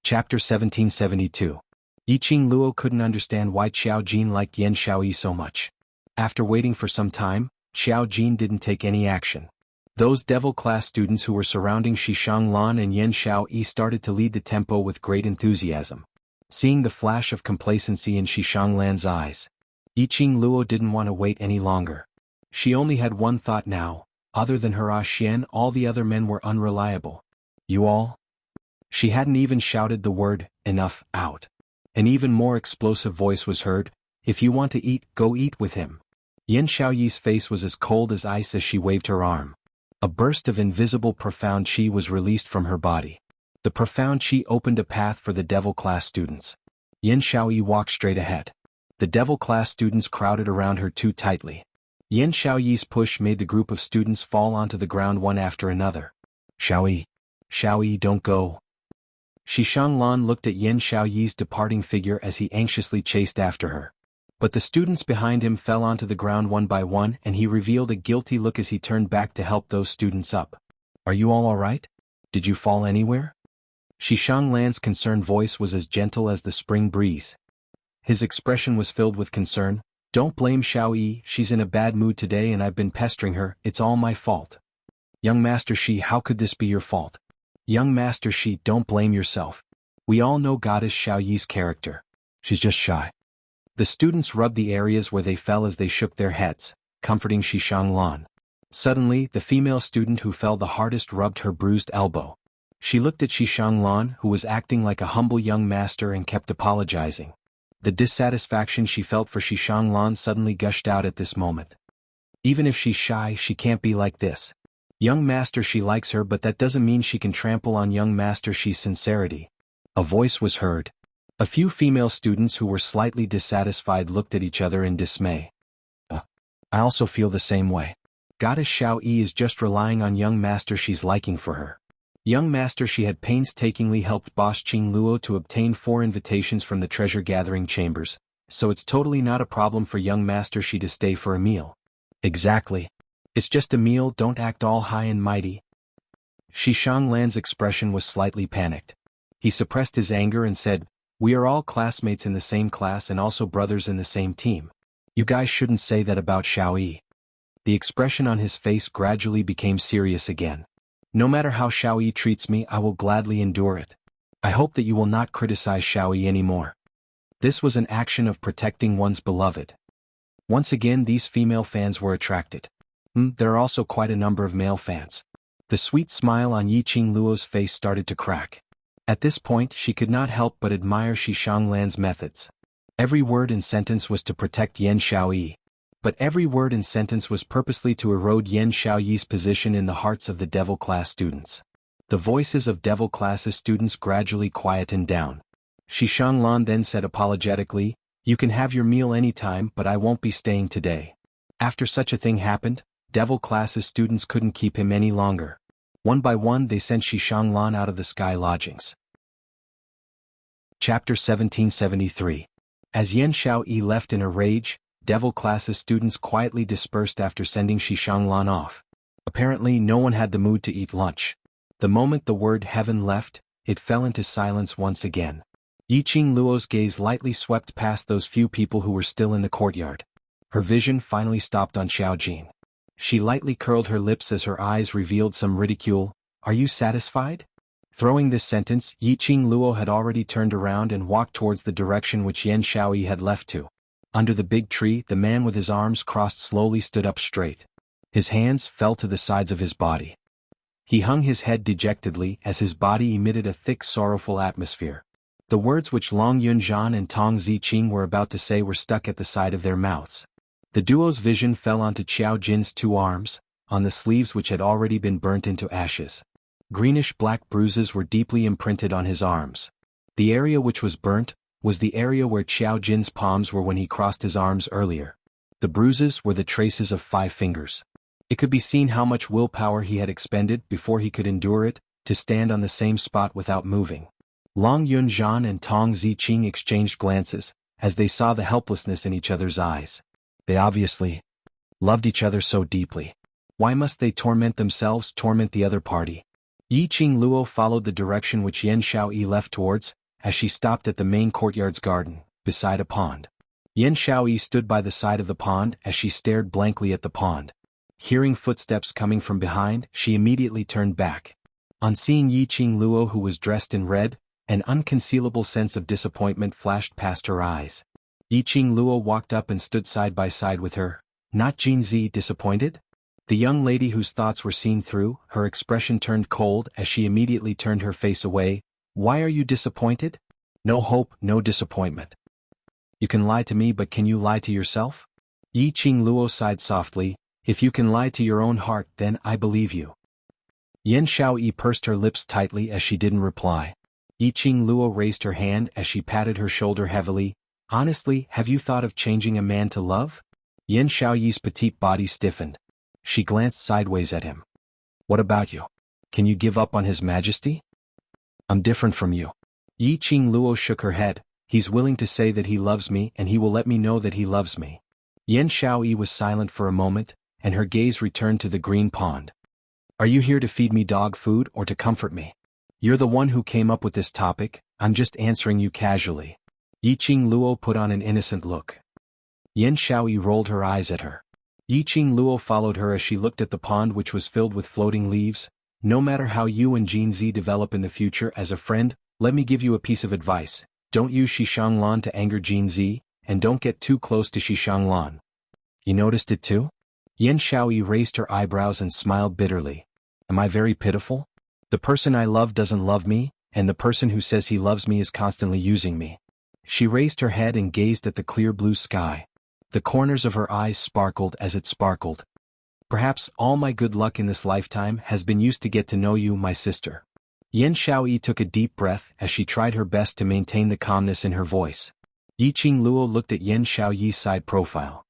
Chapter 1772. Yiqing Luo couldn't understand why Xiao Jin liked Yan Xiaoyi so much. After waiting for some time, Xiao Jin didn't take any action. Those devil-class students who were surrounding Xuanhuan and Yan Xiaoyi started to lead the tempo with great enthusiasm. Seeing the flash of complacency in Xuanhuan's eyes, Yiqing Luo didn't want to wait any longer. She only had one thought now: other than her Xian, all the other men were unreliable. You all? She hadn't even shouted the word, "enough," out. An even more explosive voice was heard: "If you want to eat, go eat with him." Yan Xiaoyi's face was as cold as ice as she waved her arm. A burst of invisible profound qi was released from her body. The profound qi opened a path for the devil-class students. Yan Xiaoyi walked straight ahead. The devil-class students crowded around her too tightly. Yan Xiaoyi's push made the group of students fall onto the ground one after another. Xiaoyi, don't go." Xuanhuan looked at Yan Xiaoyi's departing figure as he anxiously chased after her. But the students behind him fell onto the ground one by one, and he revealed a guilty look as he turned back to help those students up. "Are you all right? Did you fall anywhere?" Xuanhuan's concerned voice was as gentle as the spring breeze. His expression was filled with concern. "Don't blame Xiaoyi, she's in a bad mood today and I've been pestering her, it's all my fault." "Young Master Shi, how could this be your fault?" "Young Master Shi, don't blame yourself. We all know Goddess Xiaoyi's character. She's just shy." The students rubbed the areas where they fell as they shook their heads, comforting Xuanhuan. Suddenly, the female student who fell the hardest rubbed her bruised elbow. She looked at Xuanhuan, who was acting like a humble young master, and kept apologizing. The dissatisfaction she felt for Xuanhuan suddenly gushed out at this moment. "Even if she's shy, she can't be like this. Young Master Shi likes her, but that doesn't mean she can trample on Young Master Shi's sincerity." A voice was heard. A few female students who were slightly dissatisfied looked at each other in dismay. I also feel the same way. Goddess Xiaoyi is just relying on Young Master Shi's liking for her." Young Master Shi had painstakingly helped boss Qing Luo to obtain 4 invitations from the treasure-gathering chambers, so it's totally not a problem for Young Master Shi to stay for a meal. "Exactly. It's just a meal, don't act all high and mighty." Xuanhuan's expression was slightly panicked. He suppressed his anger and said, "We are all classmates in the same class and also brothers in the same team. You guys shouldn't say that about Xiaoyi." The expression on his face gradually became serious again. "No matter how Xiaoyi treats me, I will gladly endure it. I hope that you will not criticize Xiaoyi anymore." This was an action of protecting one's beloved. Once again, these female fans were attracted. There are also quite a number of male fans. The sweet smile on Yiqing Luo's face started to crack. At this point, she could not help but admire Xuanhuan's methods. Every word and sentence was to protect Yan Xiaoyi. But every word and sentence was purposely to erode Yan Xiaoyi's position in the hearts of the devil-class students. The voices of devil-class's students gradually quietened down. Xuanhuan then said apologetically, "You can have your meal anytime, but I won't be staying today." After such a thing happened, devil-class's students couldn't keep him any longer. One by one they sent Xuanhuan out of the sky lodgings. Chapter 1773. As Yan Xiaoyi left in a rage, devil-class's students quietly dispersed after sending Xuanhuan off. Apparently no one had the mood to eat lunch. The moment the word heaven left, it fell into silence once again. Yiqing Luo's gaze lightly swept past those few people who were still in the courtyard. Her vision finally stopped on Xiao Jin. She lightly curled her lips as her eyes revealed some ridicule. "Are you satisfied?" Throwing this sentence, Yiqing Luo had already turned around and walked towards the direction which Yan Xiaoyi had left to. Under the big tree, the man with his arms crossed slowly stood up straight. His hands fell to the sides of his body. He hung his head dejectedly as his body emitted a thick sorrowful atmosphere. The words which Long Yunzhan and Tong Ziqing were about to say were stuck at the side of their mouths. The duo's vision fell onto Xiao Jin's 2 arms, on the sleeves which had already been burnt into ashes. Greenish-black bruises were deeply imprinted on his arms. The area which was burnt was the area where Xiao Jin's palms were when he crossed his arms earlier. The bruises were the traces of 5 fingers. It could be seen how much willpower he had expended before he could endure it, to stand on the same spot without moving. Long Yunzhan and Tong Ziqing exchanged glances, as they saw the helplessness in each other's eyes. They obviously loved each other so deeply. Why must they torment themselves, torment the other party? Yi Qingluo followed the direction which Yan Xiaoyi left towards, as she stopped at the main courtyard's garden, beside a pond. Yan Xiaoyi stood by the side of the pond as she stared blankly at the pond. Hearing footsteps coming from behind, she immediately turned back. On seeing Yi Qingluo, who was dressed in red, an unconcealable sense of disappointment flashed past her eyes. Yi Qingluo walked up and stood side by side with her. Not Jinzi, disappointed? The young lady whose thoughts were seen through, her expression turned cold as she immediately turned her face away. Why are you disappointed? No hope, no disappointment. You can lie to me, but can you lie to yourself? Yi Qingluo sighed softly. If you can lie to your own heart, then I believe you. Yan Xiaoyi pursed her lips tightly as she didn't reply. Yi Qingluo raised her hand as she patted her shoulder heavily. Honestly, have you thought of changing a man to love? Yan Xiaoyi's petite body stiffened. She glanced sideways at him. What about you? Can you give up on his majesty? I'm different from you. Yi Qingluo shook her head. He's willing to say that he loves me, and he will let me know that he loves me. Yan Xiaoyi was silent for a moment, and her gaze returned to the green pond. Are you here to feed me dog food or to comfort me? You're the one who came up with this topic, I'm just answering you casually. Yi Qingluo put on an innocent look. Yan Xiaoyi rolled her eyes at her. Yi Qingluo followed her as she looked at the pond, which was filled with floating leaves. No matter how you and Jinzi develop in the future as a friend, let me give you a piece of advice. Don't use xuanhuan to anger Jinzi, and don't get too close to xuanhuan. You noticed it too? Yan Xiaoyi raised her eyebrows and smiled bitterly. Am I very pitiful? The person I love doesn't love me, and the person who says he loves me is constantly using me. She raised her head and gazed at the clear blue sky. The corners of her eyes sparkled as it sparkled. Perhaps all my good luck in this lifetime has been used to get to know you, my sister. Yan Xiaoyi took a deep breath as she tried her best to maintain the calmness in her voice. Yi Qingluo looked at Yan Xiaoyi's side profile.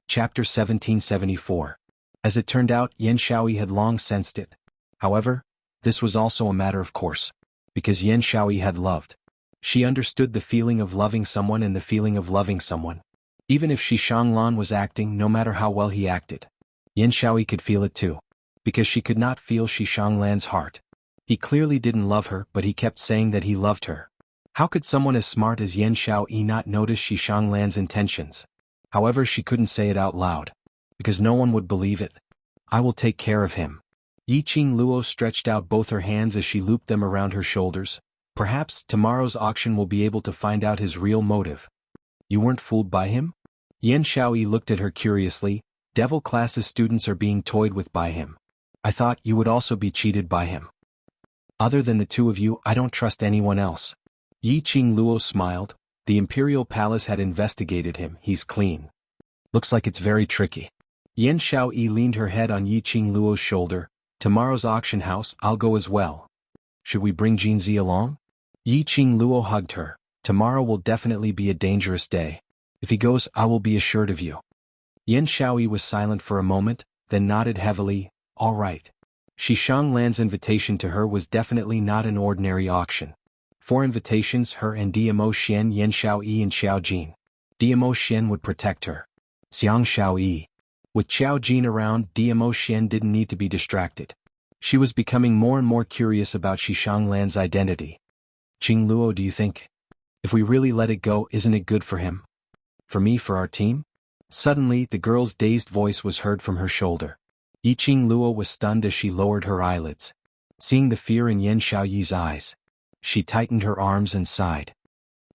Chapter 1774. As it turned out, Yan Xiaoyi had long sensed it. However, this was also a matter of course, because Yan Xiaoyi had loved. She understood the feeling of loving someone and the feeling of loving someone. Even if xuanhuan was acting, no matter how well he acted, Yan Xiaoyi could feel it too, because she could not feel xuanhuan's heart. He clearly didn't love her, but he kept saying that he loved her. How could someone as smart as Yan Xiaoyi not notice xuanhuan's intentions? However, she couldn't say it out loud, because no one would believe it. I will take care of him. Yi Qingluo stretched out both her hands as she looped them around her shoulders. Perhaps tomorrow's auction will be able to find out his real motive. You weren't fooled by him? Yan Xiaoyi looked at her curiously. Devil classes students are being toyed with by him. I thought you would also be cheated by him. Other than the two of you, I don't trust anyone else. Yi Qingluo smiled. The Imperial Palace had investigated him, he's clean. Looks like it's very tricky. Yan Xiaoyi leaned her head on Yi Qingluo's shoulder. Tomorrow's auction house, I'll go as well. Should we bring Jinzi along? Yi Qingluo hugged her. Tomorrow will definitely be a dangerous day. If he goes, I will be assured of you. Yan Xiaoyi was silent for a moment, then nodded heavily. All right. Xuanhuan's invitation to her was definitely not an ordinary auction. 4 invitations, her and Dmo Xian, Yan Xiaoyi and Xiao Jin. Dmo Xian would protect her. Xiaoyi. With Xiao Jin around, Dmo Xian didn't need to be distracted. She was becoming more and more curious about Xuanhuan's identity. Qingluo, do you think? If we really let it go, isn't it good for him? For me, for our team? Suddenly, the girl's dazed voice was heard from her shoulder. Yi Qingluo was stunned as she lowered her eyelids. Seeing the fear in Yan Xiaoyi's eyes, she tightened her arms and sighed.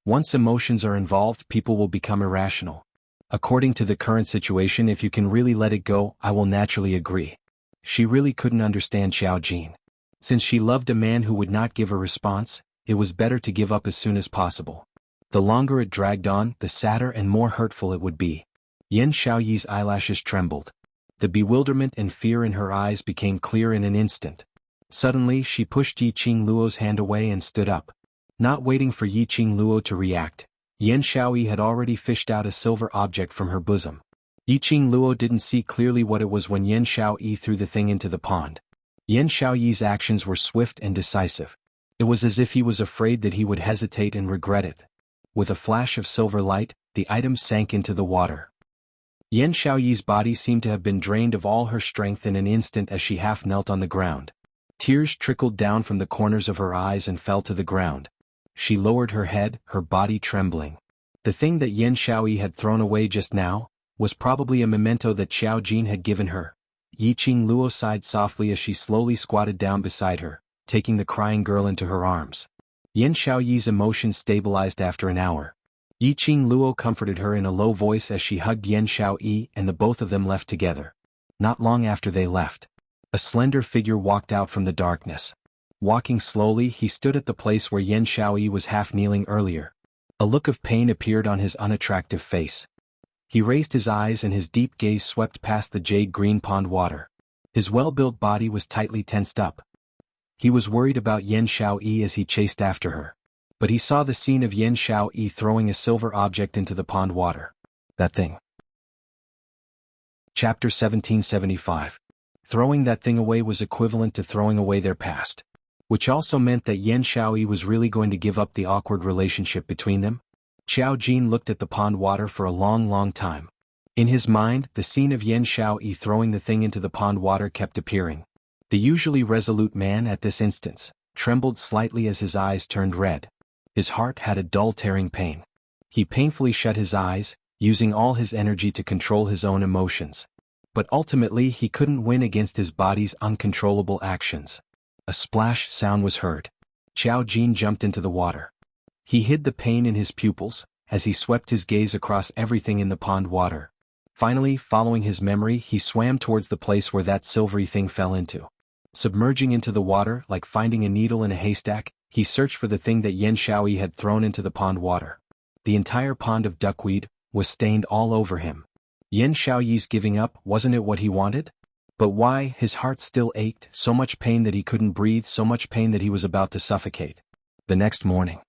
Once emotions are involved, people will become irrational. According to the current situation, if you can really let it go, I will naturally agree. She really couldn't understand Xiao Jin. Since she loved a man who would not give a response, it was better to give up as soon as possible. The longer it dragged on, the sadder and more hurtful it would be. Yan Xiaoyi's eyelashes trembled. The bewilderment and fear in her eyes became clear in an instant. Suddenly, she pushed Yi Qingluo's hand away and stood up. Not waiting for Yi Qingluo to react, Yan Xiaoyi had already fished out a silver object from her bosom. Yi Qingluo didn't see clearly what it was when Yan Xiaoyi threw the thing into the pond. Yan Xiaoyi's actions were swift and decisive. It was as if he was afraid that he would hesitate and regret it. With a flash of silver light, the item sank into the water. Yan Xiaoyi's body seemed to have been drained of all her strength in an instant as she half knelt on the ground. Tears trickled down from the corners of her eyes and fell to the ground. She lowered her head, her body trembling. The thing that Yan Shaoyi had thrown away just now was probably a memento that Xiao Jin had given her. Yiqing Luo sighed softly as she slowly squatted down beside her, taking the crying girl into her arms. Yan Shaoyi's emotions stabilized after an hour. Yiqing Luo comforted her in a low voice as she hugged Yan Shaoyi, and the both of them left together. Not long after they left, a slender figure walked out from the darkness. Walking slowly, he stood at the place where Yan Shaoyi was half kneeling earlier. A look of pain appeared on his unattractive face. He raised his eyes and his deep gaze swept past the jade-green pond water. His well-built body was tightly tensed up. He was worried about Yan Shaoyi as he chased after her. But he saw the scene of Yan Shaoyi throwing a silver object into the pond water. That thing. Chapter 1775. Throwing that thing away was equivalent to throwing away their past. Which also meant that Yan Shaoyi was really going to give up the awkward relationship between them. Xiao Jin looked at the pond water for a long time. In his mind, the scene of Yan Shaoyi throwing the thing into the pond water kept appearing. The usually resolute man at this instance trembled slightly as his eyes turned red. His heart had a dull tearing pain. He painfully shut his eyes, using all his energy to control his own emotions. But ultimately he couldn't win against his body's uncontrollable actions. A splash sound was heard. Xiao Jin jumped into the water. He hid the pain in his pupils, as he swept his gaze across everything in the pond water. Finally, following his memory, he swam towards the place where that silvery thing fell into. Submerging into the water like finding a needle in a haystack, he searched for the thing that Yan Shaoyi had thrown into the pond water. The entire pond of duckweed was stained all over him. Yan Shaoyi's giving up, wasn't it what he wanted? But why? His heart still ached, so much pain that he couldn't breathe, so much pain that he was about to suffocate. The next morning,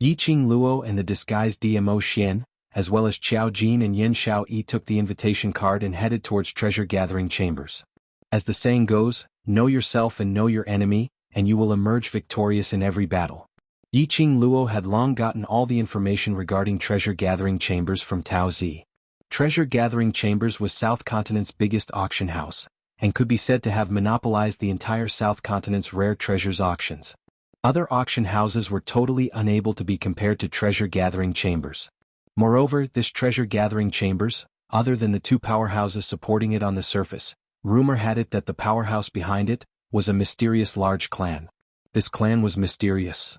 Yiqing Luo and the disguised DMO Xian, as well as Xiao Jin and Yan Shaoyi took the invitation card and headed towards treasure-gathering chambers. As the saying goes, know yourself and know your enemy, and you will emerge victorious in every battle. Yiqing Luo had long gotten all the information regarding treasure-gathering chambers from Tao Zi. Treasure-gathering chambers was South Continent's biggest auction house, and could be said to have monopolized the entire South Continent's rare treasures auctions. Other auction houses were totally unable to be compared to treasure-gathering chambers. Moreover, this treasure-gathering chambers, other than the two powerhouses supporting it on the surface, rumor had it that the powerhouse behind it was a mysterious large clan. This clan was mysterious.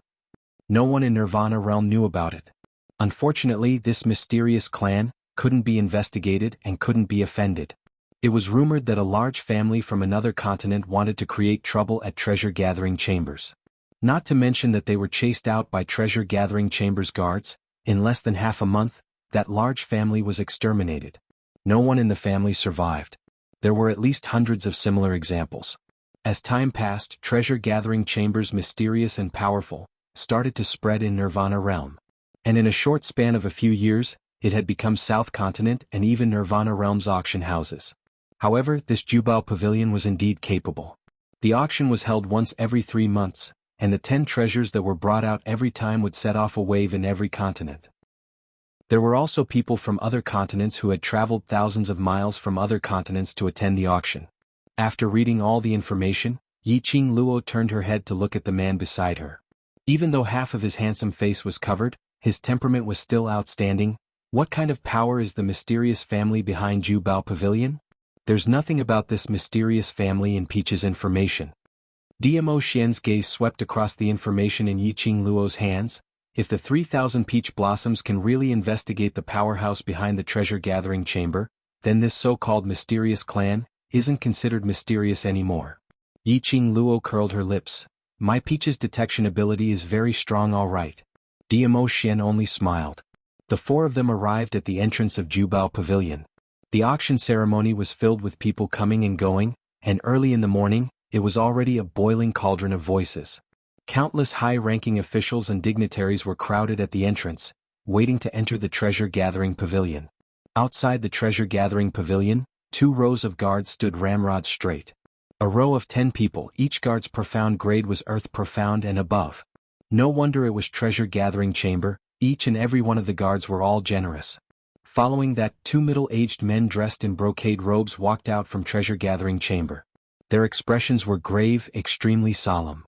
No one in Nirvana realm knew about it. Unfortunately, this mysterious clan couldn't be investigated and couldn't be offended. It was rumored that a large family from another continent wanted to create trouble at treasure-gathering chambers. Not to mention that they were chased out by treasure-gathering chambers guards. In less than half a month, that large family was exterminated. No one in the family survived. There were at least hundreds of similar examples. As time passed, treasure-gathering chambers, mysterious and powerful, started to spread in Nirvana realm. And in a short span of a few years, it had become South Continent and even Nirvana realm's auction houses. However, this Jubal Pavilion was indeed capable. The auction was held once every 3 months, and the 10 treasures that were brought out every time would set off a wave in every continent. There were also people from other continents who had traveled thousands of miles from other continents to attend the auction. After reading all the information, Yiqing Luo turned her head to look at the man beside her. Even though half of his handsome face was covered, his temperament was still outstanding. What kind of power is the mysterious family behind Jubal Pavilion? There's nothing about this mysterious family in Peach's information. DMO Xian's gaze swept across the information in Yiqing Luo's hands. If the 3,000 peach blossoms can really investigate the powerhouse behind the treasure-gathering chamber, then this so-called mysterious clan isn't considered mysterious anymore. Yiqing Luo curled her lips. My Peach's detection ability is very strong, all right. DMO Xian only smiled. The 4 of them arrived at the entrance of Jubal Pavilion. The auction ceremony was filled with people coming and going, and early in the morning, it was already a boiling cauldron of voices. Countless high-ranking officials and dignitaries were crowded at the entrance, waiting to enter the treasure-gathering pavilion. Outside the treasure-gathering pavilion, 2 rows of guards stood ramrod straight. A row of 10 people, each guard's profound grade was earth profound and above. No wonder it was treasure-gathering chamber, each and every one of the guards were all generous. Following that, 2 middle-aged men dressed in brocade robes walked out from treasure-gathering chamber. Their expressions were grave, extremely solemn.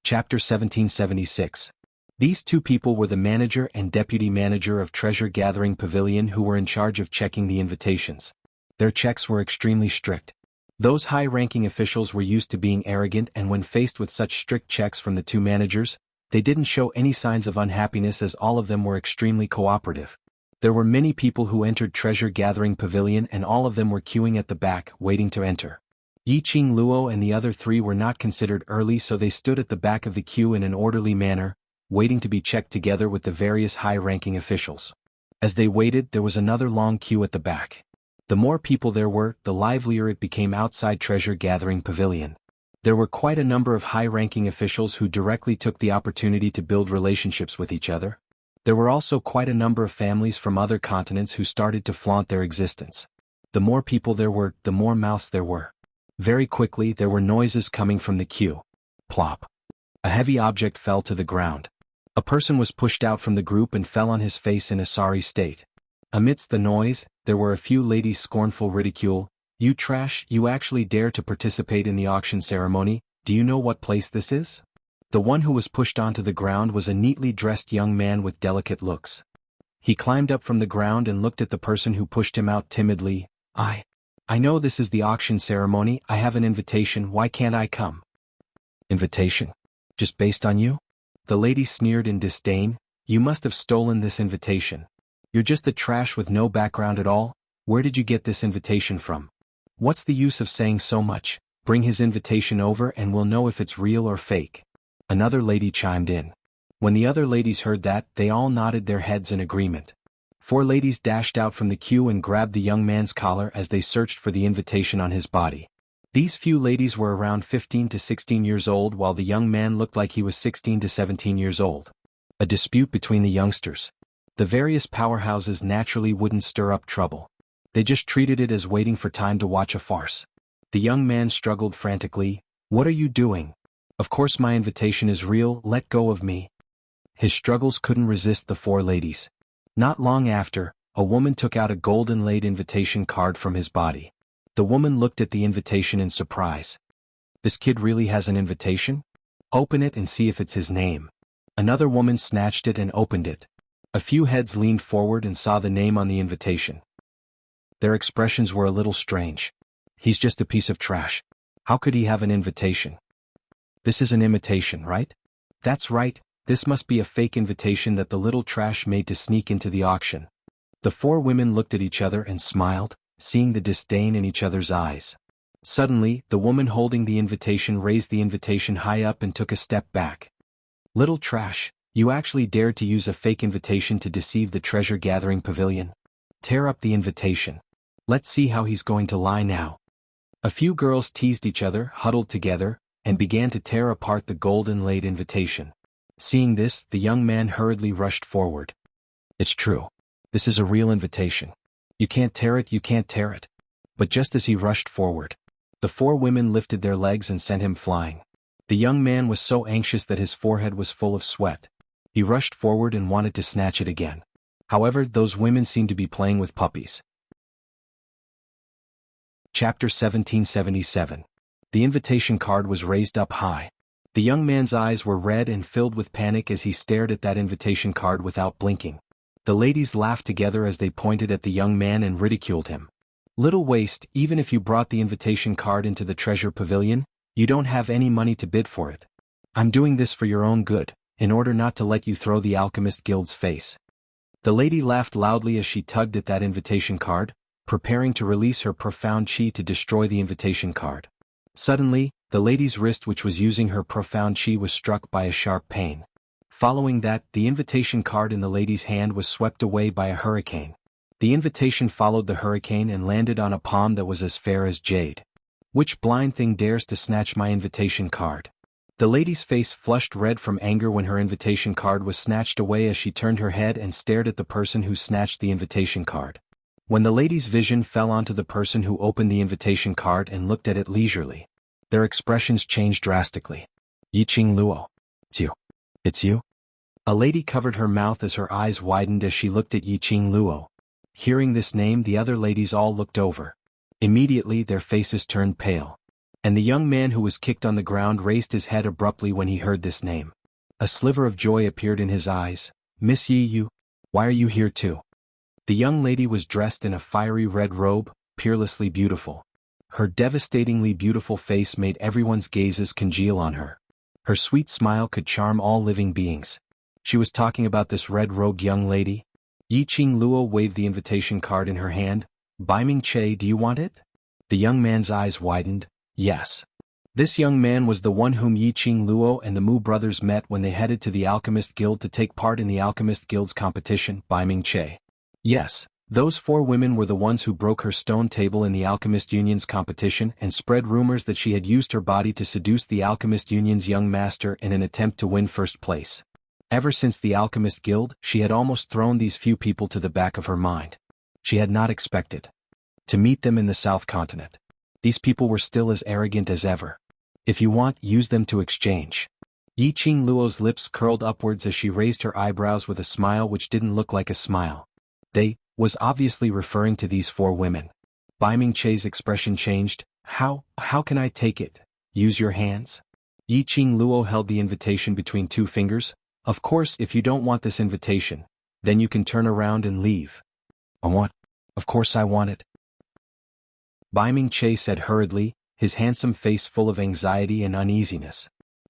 Chapter 1776. These two people were the manager and deputy manager of Treasure Gathering Pavilion who were in charge of checking the invitations. Their checks were extremely strict. Those high-ranking officials were used to being arrogant, and when faced with such strict checks from the two managers, they didn't show any signs of unhappiness, as all of them were extremely cooperative. There were many people who entered Treasure Gathering Pavilion, and all of them were queuing at the back, waiting to enter. Yiqing Luo and the other three were not considered early, so they stood at the back of the queue in an orderly manner, waiting to be checked together with the various high-ranking officials. As they waited, there was another long queue at the back. The more people there were, the livelier it became outside Treasure Gathering Pavilion. There were quite a number of high-ranking officials who directly took the opportunity to build relationships with each other. There were also quite a number of families from other continents who started to flaunt their existence. The more people there were, the more mouths there were. Very quickly there were noises coming from the queue. Plop. A heavy object fell to the ground. A person was pushed out from the group and fell on his face in a sorry state. Amidst the noise, there were a few ladies' scornful ridicule. "You trash, you actually dare to participate in the auction ceremony, do you know what place this is?" The one who was pushed onto the ground was a neatly dressed young man with delicate looks. He climbed up from the ground and looked at the person who pushed him out timidly. I know this is the auction ceremony, I have an invitation, why can't I come?" "Invitation? Just based on you?" The lady sneered in disdain. "You must have stolen this invitation. You're just a trash with no background at all. Where did you get this invitation from? What's the use of saying so much? Bring his invitation over and we'll know if it's real or fake." Another lady chimed in. When the other ladies heard that, they all nodded their heads in agreement. 4 ladies dashed out from the queue and grabbed the young man's collar as they searched for the invitation on his body. These few ladies were around 15 to 16 years old, while the young man looked like he was 16 to 17 years old. A dispute between the youngsters. The various powerhouses naturally wouldn't stir up trouble. They just treated it as waiting for time to watch a farce. The young man struggled frantically. "What are you doing? Of course my invitation is real, let go of me." His struggles couldn't resist the 4 ladies. Not long after, a woman took out a golden-laid invitation card from his body. The woman looked at the invitation in surprise. "This kid really has an invitation? Open it and see if it's his name." Another woman snatched it and opened it. A few heads leaned forward and saw the name on the invitation. Their expressions were a little strange. "He's just a piece of trash. How could he have an invitation?" "This is an imitation, right?" "That's right, this must be a fake invitation that the little trash made to sneak into the auction." The 4 women looked at each other and smiled, seeing the disdain in each other's eyes. Suddenly, the woman holding the invitation raised the invitation high up and took a step back. "Little trash, you actually dared to use a fake invitation to deceive the Treasure Gathering Pavilion? Tear up the invitation. Let's see how he's going to lie now." A few girls teased each other, huddled together, and began to tear apart the golden-laid invitation. Seeing this, the young man hurriedly rushed forward. "It's true. This is a real invitation. You can't tear it, you can't tear it." But just as he rushed forward, the 4 women lifted their legs and sent him flying. The young man was so anxious that his forehead was full of sweat. He rushed forward and wanted to snatch it again. However, those women seemed to be playing with puppies. Chapter 1777. The invitation card was raised up high. The young man's eyes were red and filled with panic as he stared at that invitation card without blinking. The ladies laughed together as they pointed at the young man and ridiculed him. "Little waste, even if you brought the invitation card into the treasure pavilion, you don't have any money to bid for it. I'm doing this for your own good, in order not to let you throw the Alchemist Guild's face." The lady laughed loudly as she tugged at that invitation card, preparing to release her profound chi to destroy the invitation card. Suddenly, the lady's wrist, which was using her profound chi, was struck by a sharp pain. Following that, the invitation card in the lady's hand was swept away by a hurricane. The invitation followed the hurricane and landed on a palm that was as fair as jade. "Which blind thing dares to snatch my invitation card?" The lady's face flushed red from anger when her invitation card was snatched away as she turned her head and stared at the person who snatched the invitation card. When the lady's vision fell onto the person who opened the invitation card and looked at it leisurely, their expressions changed drastically. "Yiqing Luo. It's you. It's you?" A lady covered her mouth as her eyes widened as she looked at Yiqing Luo. Hearing this name, the other ladies all looked over. Immediately their faces turned pale. And the young man who was kicked on the ground raised his head abruptly when he heard this name. A sliver of joy appeared in his eyes. "Miss Yi, why are you here too?" The young lady was dressed in a fiery red robe, peerlessly beautiful. Her devastatingly beautiful face made everyone's gazes congeal on her. Her sweet smile could charm all living beings. She was talking about this red-robed young lady. Yiqing Luo waved the invitation card in her hand. "Baiming Che, do you want it?" The young man's eyes widened. Yes. This young man was the one whom Yiqing Luo and the Mu brothers met when they headed to the Alchemist Guild to take part in the Alchemist Guild's competition, Baiming Che. Yes, those 4 women were the ones who broke her stone table in the Alchemist Union's competition and spread rumors that she had used her body to seduce the Alchemist Union's young master in an attempt to win first place. Ever since the Alchemist Guild, she had almost thrown these few people to the back of her mind. She had not expected to meet them in the South Continent. These people were still as arrogant as ever. If you want, use them to exchange. Yiqing Luo's lips curled upwards as she raised her eyebrows with a smile which didn't look like a smile. They was obviously referring to these 4 women. Baiming Che's expression changed. How can I take it? Use your hands? Yiqing Luo held the invitation between 2 fingers. Of course, if you don't want this invitation, then you can turn around and leave. I want. Of course I want it. Baiming Che said hurriedly, his handsome face full of anxiety and uneasiness.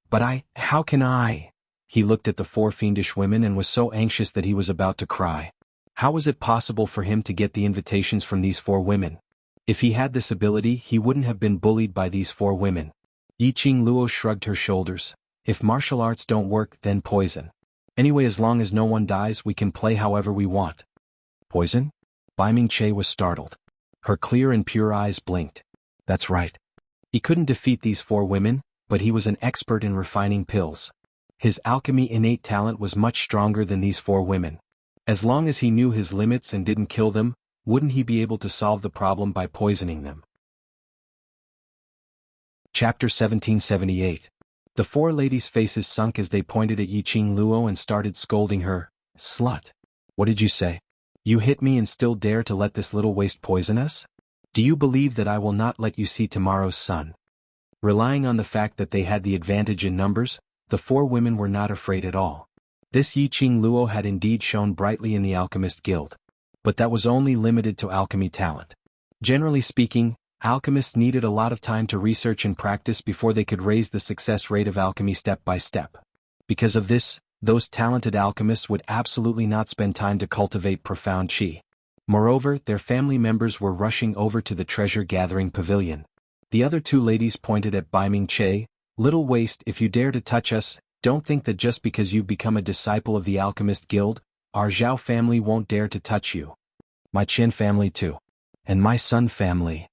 But how can I? He looked at the 4 fiendish women and was so anxious that he was about to cry. How was it possible for him to get the invitations from these 4 women? If he had this ability, he wouldn't have been bullied by these 4 women. Yiqing Luo shrugged her shoulders. If martial arts don't work, then poison. Anyway, as long as no one dies, we can play however we want. Poison? Baiming Che was startled. Her clear and pure eyes blinked. That's right. He couldn't defeat these 4 women, but he was an expert in refining pills. His alchemy innate talent was much stronger than these 4 women. As long as he knew his limits and didn't kill them, wouldn't he be able to solve the problem by poisoning them? Chapter 1778. The 4 ladies' faces sunk as they pointed at Yiqing Luo and started scolding her. Slut. What did you say? You hit me and still dare to let this little waste poison us? Do you believe that I will not let you see tomorrow's sun? Relying on the fact that they had the advantage in numbers, the 4 women were not afraid at all. This Yiqing Luo had indeed shone brightly in the Alchemist Guild. But that was only limited to alchemy talent. Generally speaking, alchemists needed a lot of time to research and practice before they could raise the success rate of alchemy step by step. Because of this, those talented alchemists would absolutely not spend time to cultivate profound qi. Moreover, their family members were rushing over to the treasure-gathering pavilion. The other 2 ladies pointed at Baiming Che. Little waste, if you dare to touch us, don't think that just because you've become a disciple of the Alchemist Guild, our Zhao family won't dare to touch you. My Qin family too. And my Sun family.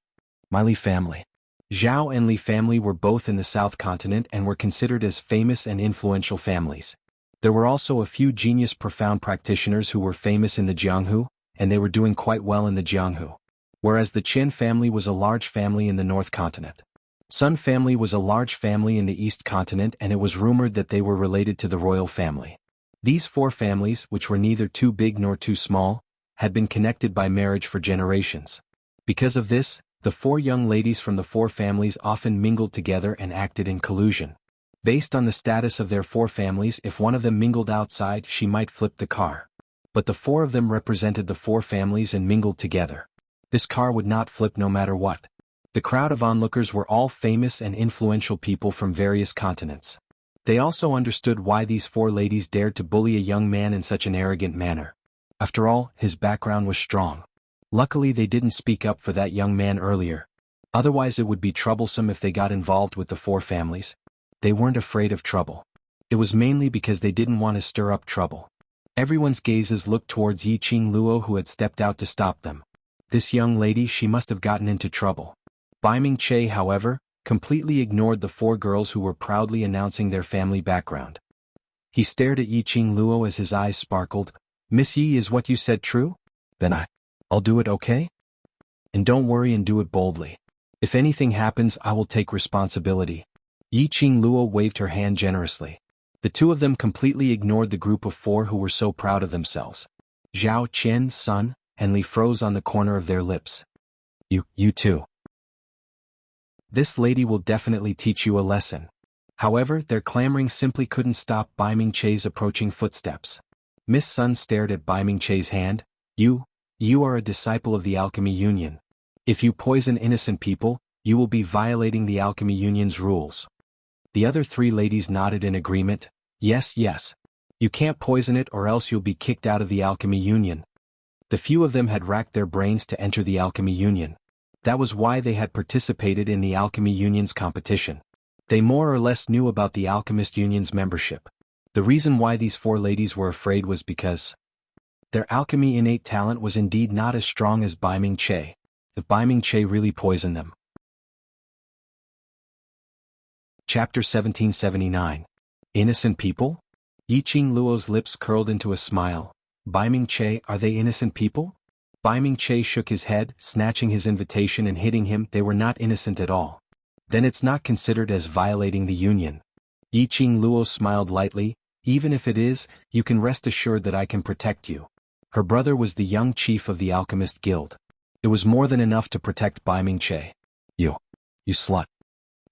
My Li family. Zhao and Li family were both in the South Continent and were considered as famous and influential families. There were also a few genius profound practitioners who were famous in the jianghu, and they were doing quite well in the jianghu. Whereas the Qin family was a large family in the North Continent. Sun family was a large family in the East Continent, and it was rumored that they were related to the royal family. These 4 families, which were neither too big nor too small, had been connected by marriage for generations. Because of this, the 4 young ladies from the 4 families often mingled together and acted in collusion. Based on the status of their 4 families, if one of them mingled outside, she might flip the car. But the 4 of them represented the 4 families and mingled together. This car would not flip no matter what. The crowd of onlookers were all famous and influential people from various continents. They also understood why these 4 ladies dared to bully a young man in such an arrogant manner. After all, his background was strong. Luckily they didn't speak up for that young man earlier. Otherwise it would be troublesome if they got involved with the 4 families. They weren't afraid of trouble. It was mainly because they didn't want to stir up trouble. Everyone's gazes looked towards Yiqing Luo, who had stepped out to stop them. This young lady, she must have gotten into trouble. Baiming Che, however, completely ignored the 4 girls who were proudly announcing their family background. He stared at Yiqing Luo as his eyes sparkled. Miss Yi, is what you said true? Then I'll do it, okay? And don't worry and do it boldly. If anything happens, I will take responsibility. Yiqing Luo waved her hand generously. The 2 of them completely ignored the group of 4 who were so proud of themselves. Zhao, Qian, Sun, and Li froze on the corner of their lips. You too. This lady will definitely teach you a lesson. However, their clamoring simply couldn't stop Bai Ming-che's approaching footsteps. Miss Sun stared at Bai Ming-che's hand. You are a disciple of the Alchemy Union. If you poison innocent people, you will be violating the Alchemy Union's rules. The other three ladies nodded in agreement. Yes. You can't poison it or else you'll be kicked out of the Alchemy Union. The few of them had racked their brains to enter the Alchemy Union. That was why they had participated in the Alchemy Union's competition. They more or less knew about the Alchemist Union's membership. The reason why these four ladies were afraid was because their alchemy innate talent was indeed not as strong as Bai Ming-che. If Bai Ming-che really poisoned them. Chapter 1779. Innocent people? Yiqing Luo's lips curled into a smile. Bai Ming-che, are they innocent people? Bai Ming-che shook his head, snatching his invitation and hitting him. They were not innocent at all. Then it's not considered as violating the union. Yiqing Luo smiled lightly. Even if it is, you can rest assured that I can protect you. Her brother was the young chief of the Alchemist Guild. It was more than enough to protect Bai Ming-che. You slut.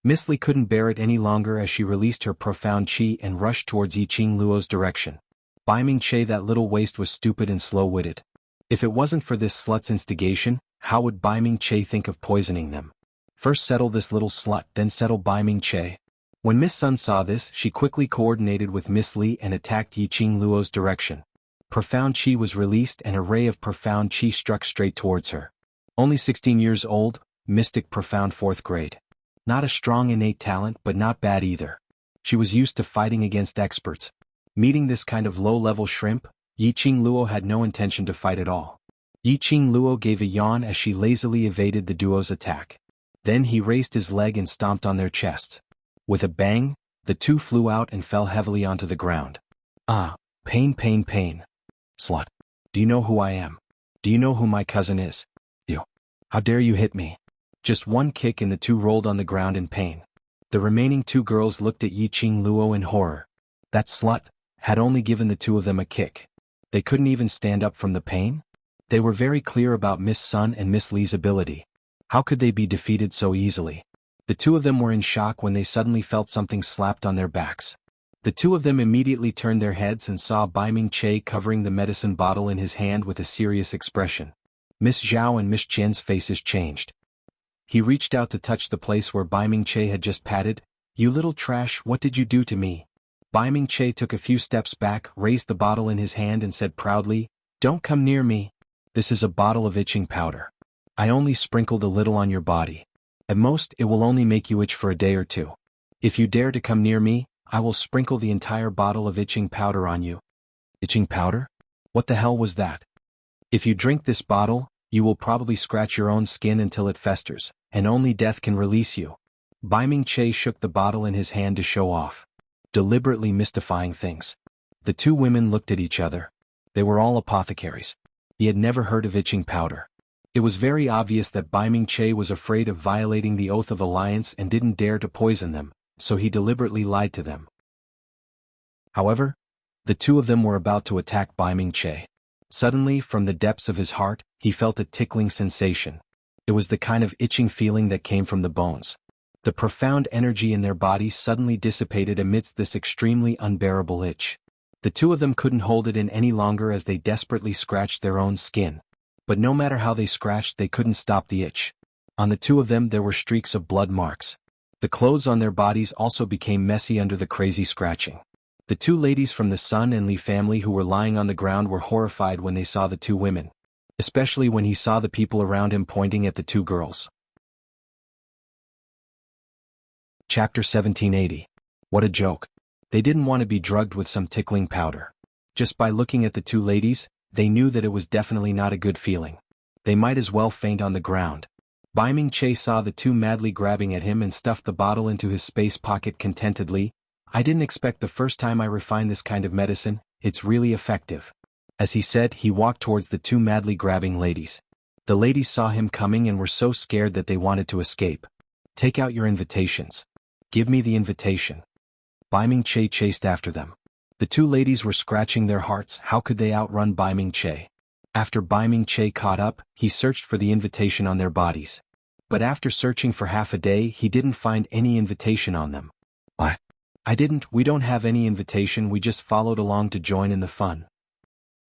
Miss Li couldn't bear it any longer as she released her profound chi and rushed towards Yiqing Luo's direction. Bai Ming-che, that little waste was stupid and slow-witted. If it wasn't for this slut's instigation, how would Bai Ming-che think of poisoning them? First settle this little slut, then settle Bai Ming-che. When Miss Sun saw this, she quickly coordinated with Miss Li and attacked Yiqing Luo's direction. Profound chi was released and a ray of profound chi struck straight towards her. Only 16 years old, mystic profound 4th grade. Not a strong innate talent but not bad either. She was used to fighting against experts. Meeting this kind of low-level shrimp, Yiqing Luo had no intention to fight at all. Yiqing Luo gave a yawn as she lazily evaded the duo's attack. Then he raised his leg and stomped on their chests. With a bang, the two flew out and fell heavily onto the ground. Ah, pain. Slut. Do you know who I am? Do you know who my cousin is? You. How dare you hit me? Just one kick and the two rolled on the ground in pain. The remaining two girls looked at Yiqing Luo in horror. That slut had only given the two of them a kick. They couldn't even stand up from the pain? They were very clear about Miss Sun and Miss Li's ability. How could they be defeated so easily? The two of them were in shock when they suddenly felt something slapped on their backs. The two of them immediately turned their heads and saw Bai Ming-che covering the medicine bottle in his hand with a serious expression. Miss Zhao and Miss Qian's faces changed. He reached out to touch the place where Bai Ming-che had just patted. You little trash, what did you do to me? Bai Ming-che took a few steps back, raised the bottle in his hand and said proudly, Don't come near me. This is a bottle of itching powder. I only sprinkled a little on your body. At most, it will only make you itch for a day or two. If you dare to come near me, I will sprinkle the entire bottle of itching powder on you. Itching powder? What the hell was that? If you drink this bottle, you will probably scratch your own skin until it festers, and only death can release you. Bai Ming-che shook the bottle in his hand to show off, deliberately mystifying things. The two women looked at each other. They were all apothecaries. He had never heard of itching powder. It was very obvious that Bai Ming-che was afraid of violating the Oath of Alliance and didn't dare to poison them, so he deliberately lied to them. However, the two of them were about to attack Bai Ming-che. Suddenly, from the depths of his heart, he felt a tickling sensation. It was the kind of itching feeling that came from the bones. The profound energy in their bodies suddenly dissipated amidst this extremely unbearable itch. The two of them couldn't hold it in any longer as they desperately scratched their own skin. But no matter how they scratched, they couldn't stop the itch. On the two of them there were streaks of blood marks. The clothes on their bodies also became messy under the crazy scratching. The two ladies from the Sun and Li family who were lying on the ground were horrified when they saw the two women, especially when he saw the people around him pointing at the two girls. Chapter 1780. What a joke. They didn't want to be drugged with some tickling powder. Just by looking at the two ladies, they knew that it was definitely not a good feeling. They might as well faint on the ground. Bai Ming-che saw the two madly grabbing at him and stuffed the bottle into his space pocket contentedly. I didn't expect the first time I refined this kind of medicine, it's really effective. As he said, he walked towards the two madly grabbing ladies. The ladies saw him coming and were so scared that they wanted to escape. Take out your invitations. Give me the invitation. Bai Ming-che chased after them. The two ladies were scratching their hearts. How could they outrun Bai Ming-che? After Bai Ming-che caught up, he searched for the invitation on their bodies. But after searching for half a day, he didn't find any invitation on them. What? We don't have any invitation, we just followed along to join in the fun.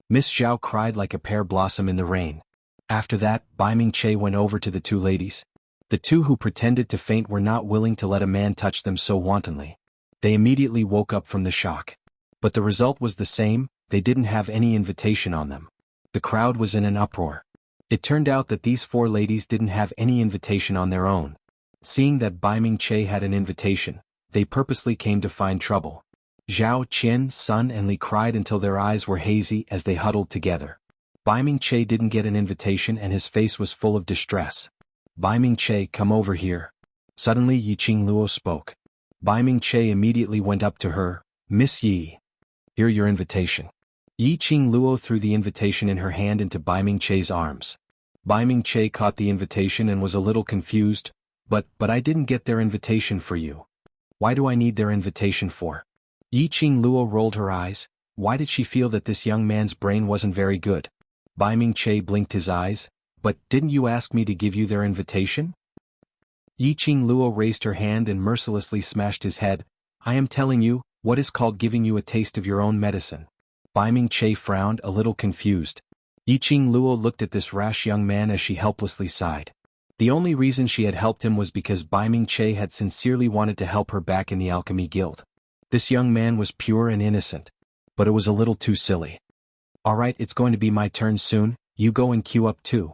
Miss Zhao cried like a pear blossom in the rain. After that, Bai Ming-che went over to the two ladies. The two who pretended to faint were not willing to let a man touch them so wantonly. They immediately woke up from the shock. But the result was the same, they didn't have any invitation on them. The crowd was in an uproar. It turned out that these four ladies didn't have any invitation on their own. Seeing that Bai Ming-che had an invitation, they purposely came to find trouble. Zhao, Qian, Sun and Li cried until their eyes were hazy as they huddled together. Bai Ming-che didn't get an invitation and his face was full of distress. Bai Ming-che, come over here. Suddenly Yiqing Luo spoke. Bai Ming-che immediately went up to her. Miss Yi. Here your invitation. Yiqing Luo threw the invitation in her hand into Bai Ming-che's arms. Bai Ming-che caught the invitation and was a little confused. But I didn't get their invitation for you. Why do I need their invitation for? Yiqing Luo rolled her eyes. Why did she feel that this young man's brain wasn't very good? Bai Ming-che blinked his eyes. But didn't you ask me to give you their invitation? Yiqing Luo raised her hand and mercilessly smashed his head. I am telling you, what is called giving you a taste of your own medicine? Bai Ming-che frowned, a little confused. Yiqing Luo looked at this rash young man as she helplessly sighed. The only reason she had helped him was because Bai Ming-che had sincerely wanted to help her back in the alchemy guild. This young man was pure and innocent. But it was a little too silly. Alright, it's going to be my turn soon, you go and queue up too.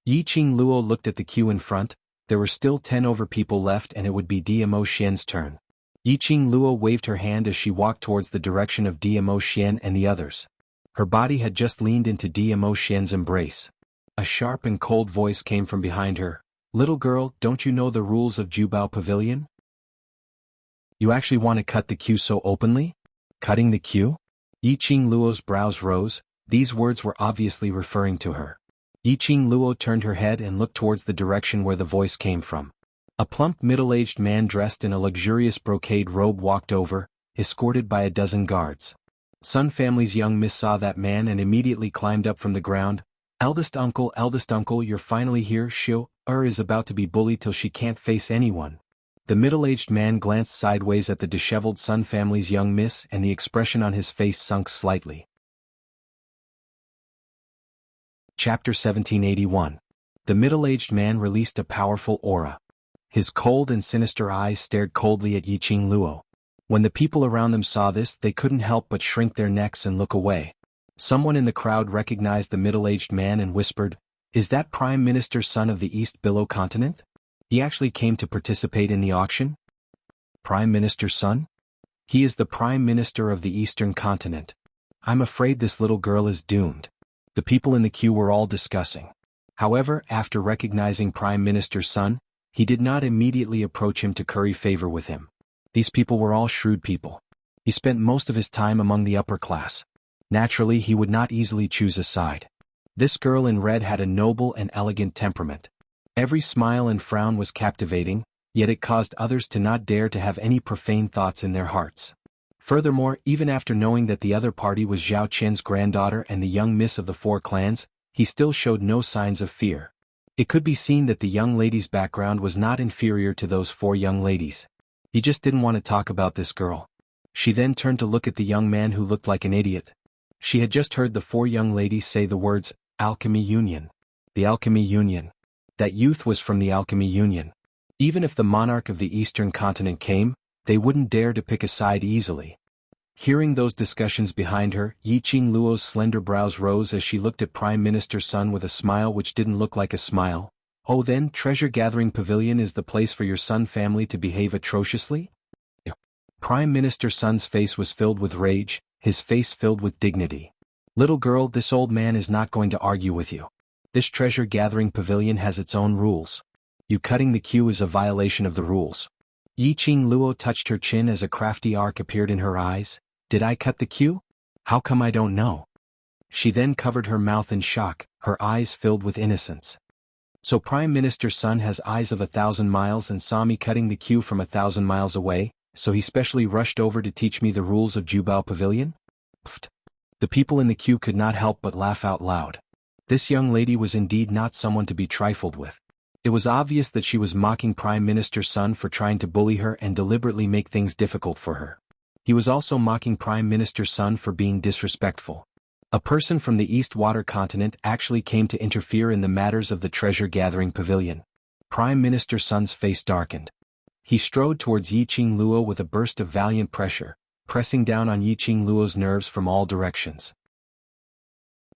Yiqing Luo looked at the queue in front. There were still 10 over people left and it would be Dmo Xian's turn. Yiqing Luo waved her hand as she walked towards the direction of Dmo Xian and the others. Her body had just leaned into Dmo Xian's embrace. A sharp and cold voice came from behind her. Little girl, don't you know the rules of Jubao Pavilion? You actually want to cut the queue so openly? Cutting the queue? Yiqing Luo's brows rose. These words were obviously referring to her. Yiqing Luo turned her head and looked towards the direction where the voice came from. A plump middle-aged man dressed in a luxurious brocade robe walked over, escorted by a dozen guards. Sun family's young miss saw that man and immediately climbed up from the ground. Eldest uncle, you're finally here. Xiu is about to be bullied till she can't face anyone. The middle-aged man glanced sideways at the disheveled Sun family's young miss and the expression on his face sunk slightly. Chapter 1781. The middle-aged man released a powerful aura. His cold and sinister eyes stared coldly at Yiqing Luo. When the people around them saw this, they couldn't help but shrink their necks and look away. Someone in the crowd recognized the middle-aged man and whispered, "Is that Prime Minister's son of the East Billow continent? He actually came to participate in the auction?" Prime Minister's son? He is the Prime Minister of the Eastern continent. I'm afraid this little girl is doomed. The people in the queue were all discussing. However, after recognizing Prime Minister's son, he did not immediately approach him to curry favor with him. These people were all shrewd people. He spent most of his time among the upper class. Naturally, he would not easily choose a side. This girl in red had a noble and elegant temperament. Every smile and frown was captivating, yet it caused others to not dare to have any profane thoughts in their hearts. Furthermore, even after knowing that the other party was Zhao Qian's granddaughter and the young miss of the four clans, he still showed no signs of fear. It could be seen that the young lady's background was not inferior to those four young ladies. He just didn't want to talk about this girl. She then turned to look at the young man who looked like an idiot. She had just heard the four young ladies say the words, Alchemy Union. The Alchemy Union. That youth was from the Alchemy Union. Even if the monarch of the Eastern continent came, they wouldn't dare to pick a side easily. Hearing those discussions behind her, Yiqing Luo's slender brows rose as she looked at Prime Minister Sun with a smile which didn't look like a smile. Oh then, Treasure Gathering Pavilion is the place for your Sun family to behave atrociously? Prime Minister Sun's face was filled with rage, his face filled with dignity. Little girl, this old man is not going to argue with you. This Treasure Gathering Pavilion has its own rules. You cutting the queue is a violation of the rules. Yiqing Luo touched her chin as a crafty arc appeared in her eyes. Did I cut the queue? How come I don't know? She then covered her mouth in shock, her eyes filled with innocence. So Prime Minister Sun has eyes of 1,000 miles and saw me cutting the queue from 1,000 miles away, so he specially rushed over to teach me the rules of Jubao Pavilion? Pfft. The people in the queue could not help but laugh out loud. This young lady was indeed not someone to be trifled with. It was obvious that she was mocking Prime Minister Sun for trying to bully her and deliberately make things difficult for her. He was also mocking Prime Minister Sun for being disrespectful. A person from the East Water continent actually came to interfere in the matters of the treasure-gathering pavilion. Prime Minister Sun's face darkened. He strode towards Yiqing Luo with a burst of valiant pressure, pressing down on Yiqing Luo's nerves from all directions.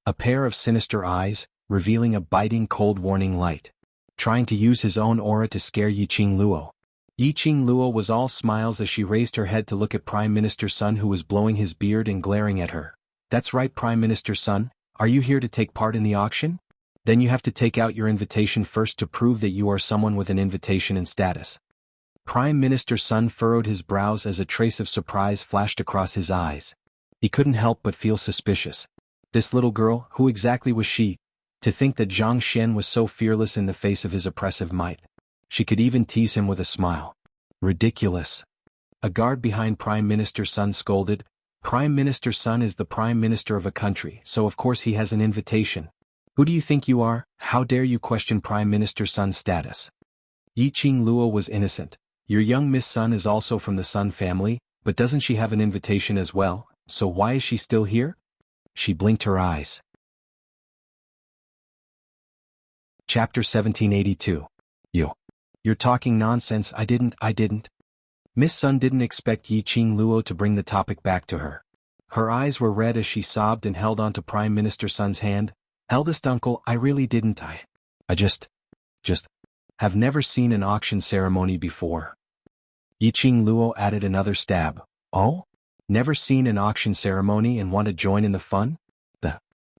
A pair of sinister eyes, revealing a biting cold warning light. Trying to use his own aura to scare Yiqing Luo. Yiqing Luo was all smiles as she raised her head to look at Prime Minister Sun, who was blowing his beard and glaring at her. That's right, Prime Minister Sun, are you here to take part in the auction? Then you have to take out your invitation first to prove that you are someone with an invitation and status. Prime Minister Sun furrowed his brows as a trace of surprise flashed across his eyes. He couldn't help but feel suspicious. This little girl, who exactly was she? To think that Zhang Xian was so fearless in the face of his oppressive might. She could even tease him with a smile. Ridiculous. A guard behind Prime Minister Sun scolded. Prime Minister Sun is the Prime Minister of a country, so of course he has an invitation. Who do you think you are? How dare you question Prime Minister Sun's status? Yiqing Luo was innocent. Your young Miss Sun is also from the Sun family, but doesn't she have an invitation as well, so why is she still here? She blinked her eyes. Chapter 1782. You're talking nonsense. I didn't. Miss Sun didn't expect Yiqing Luo to bring the topic back to her. Her eyes were red as she sobbed and held onto Prime Minister Sun's hand. Eldest uncle, I really didn't. I just have never seen an auction ceremony before. Yiqing Luo added another stab. Oh? Never seen an auction ceremony and want to join in the fun?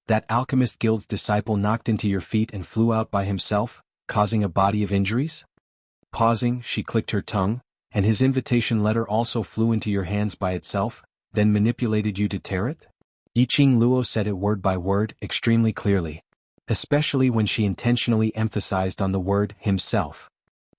That alchemist guild's disciple knocked into your feet and flew out by himself, causing a body of injuries? Pausing, she clicked her tongue, and his invitation letter also flew into your hands by itself, then manipulated you to tear it? Yiqing Luo said it word by word, extremely clearly, especially when she intentionally emphasized on the word himself.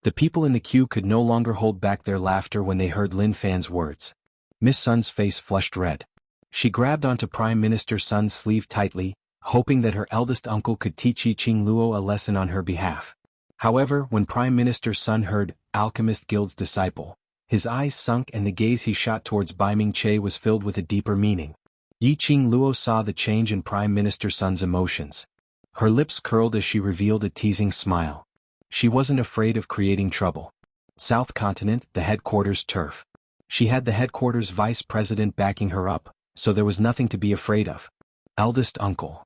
The people in the queue could no longer hold back their laughter when they heard Lin Fan's words. Miss Sun's face flushed red. She grabbed onto Prime Minister Sun's sleeve tightly, hoping that her eldest uncle could teach Yiqing Luo a lesson on her behalf. However, when Prime Minister Sun heard Alchemist Guild's disciple, his eyes sunk and the gaze he shot towards Bai Ming-che was filled with a deeper meaning. Yiqing Luo saw the change in Prime Minister Sun's emotions. Her lips curled as she revealed a teasing smile. She wasn't afraid of creating trouble. South Continent, the headquarters turf. She had the headquarters vice president backing her up, so there was nothing to be afraid of. Eldest uncle.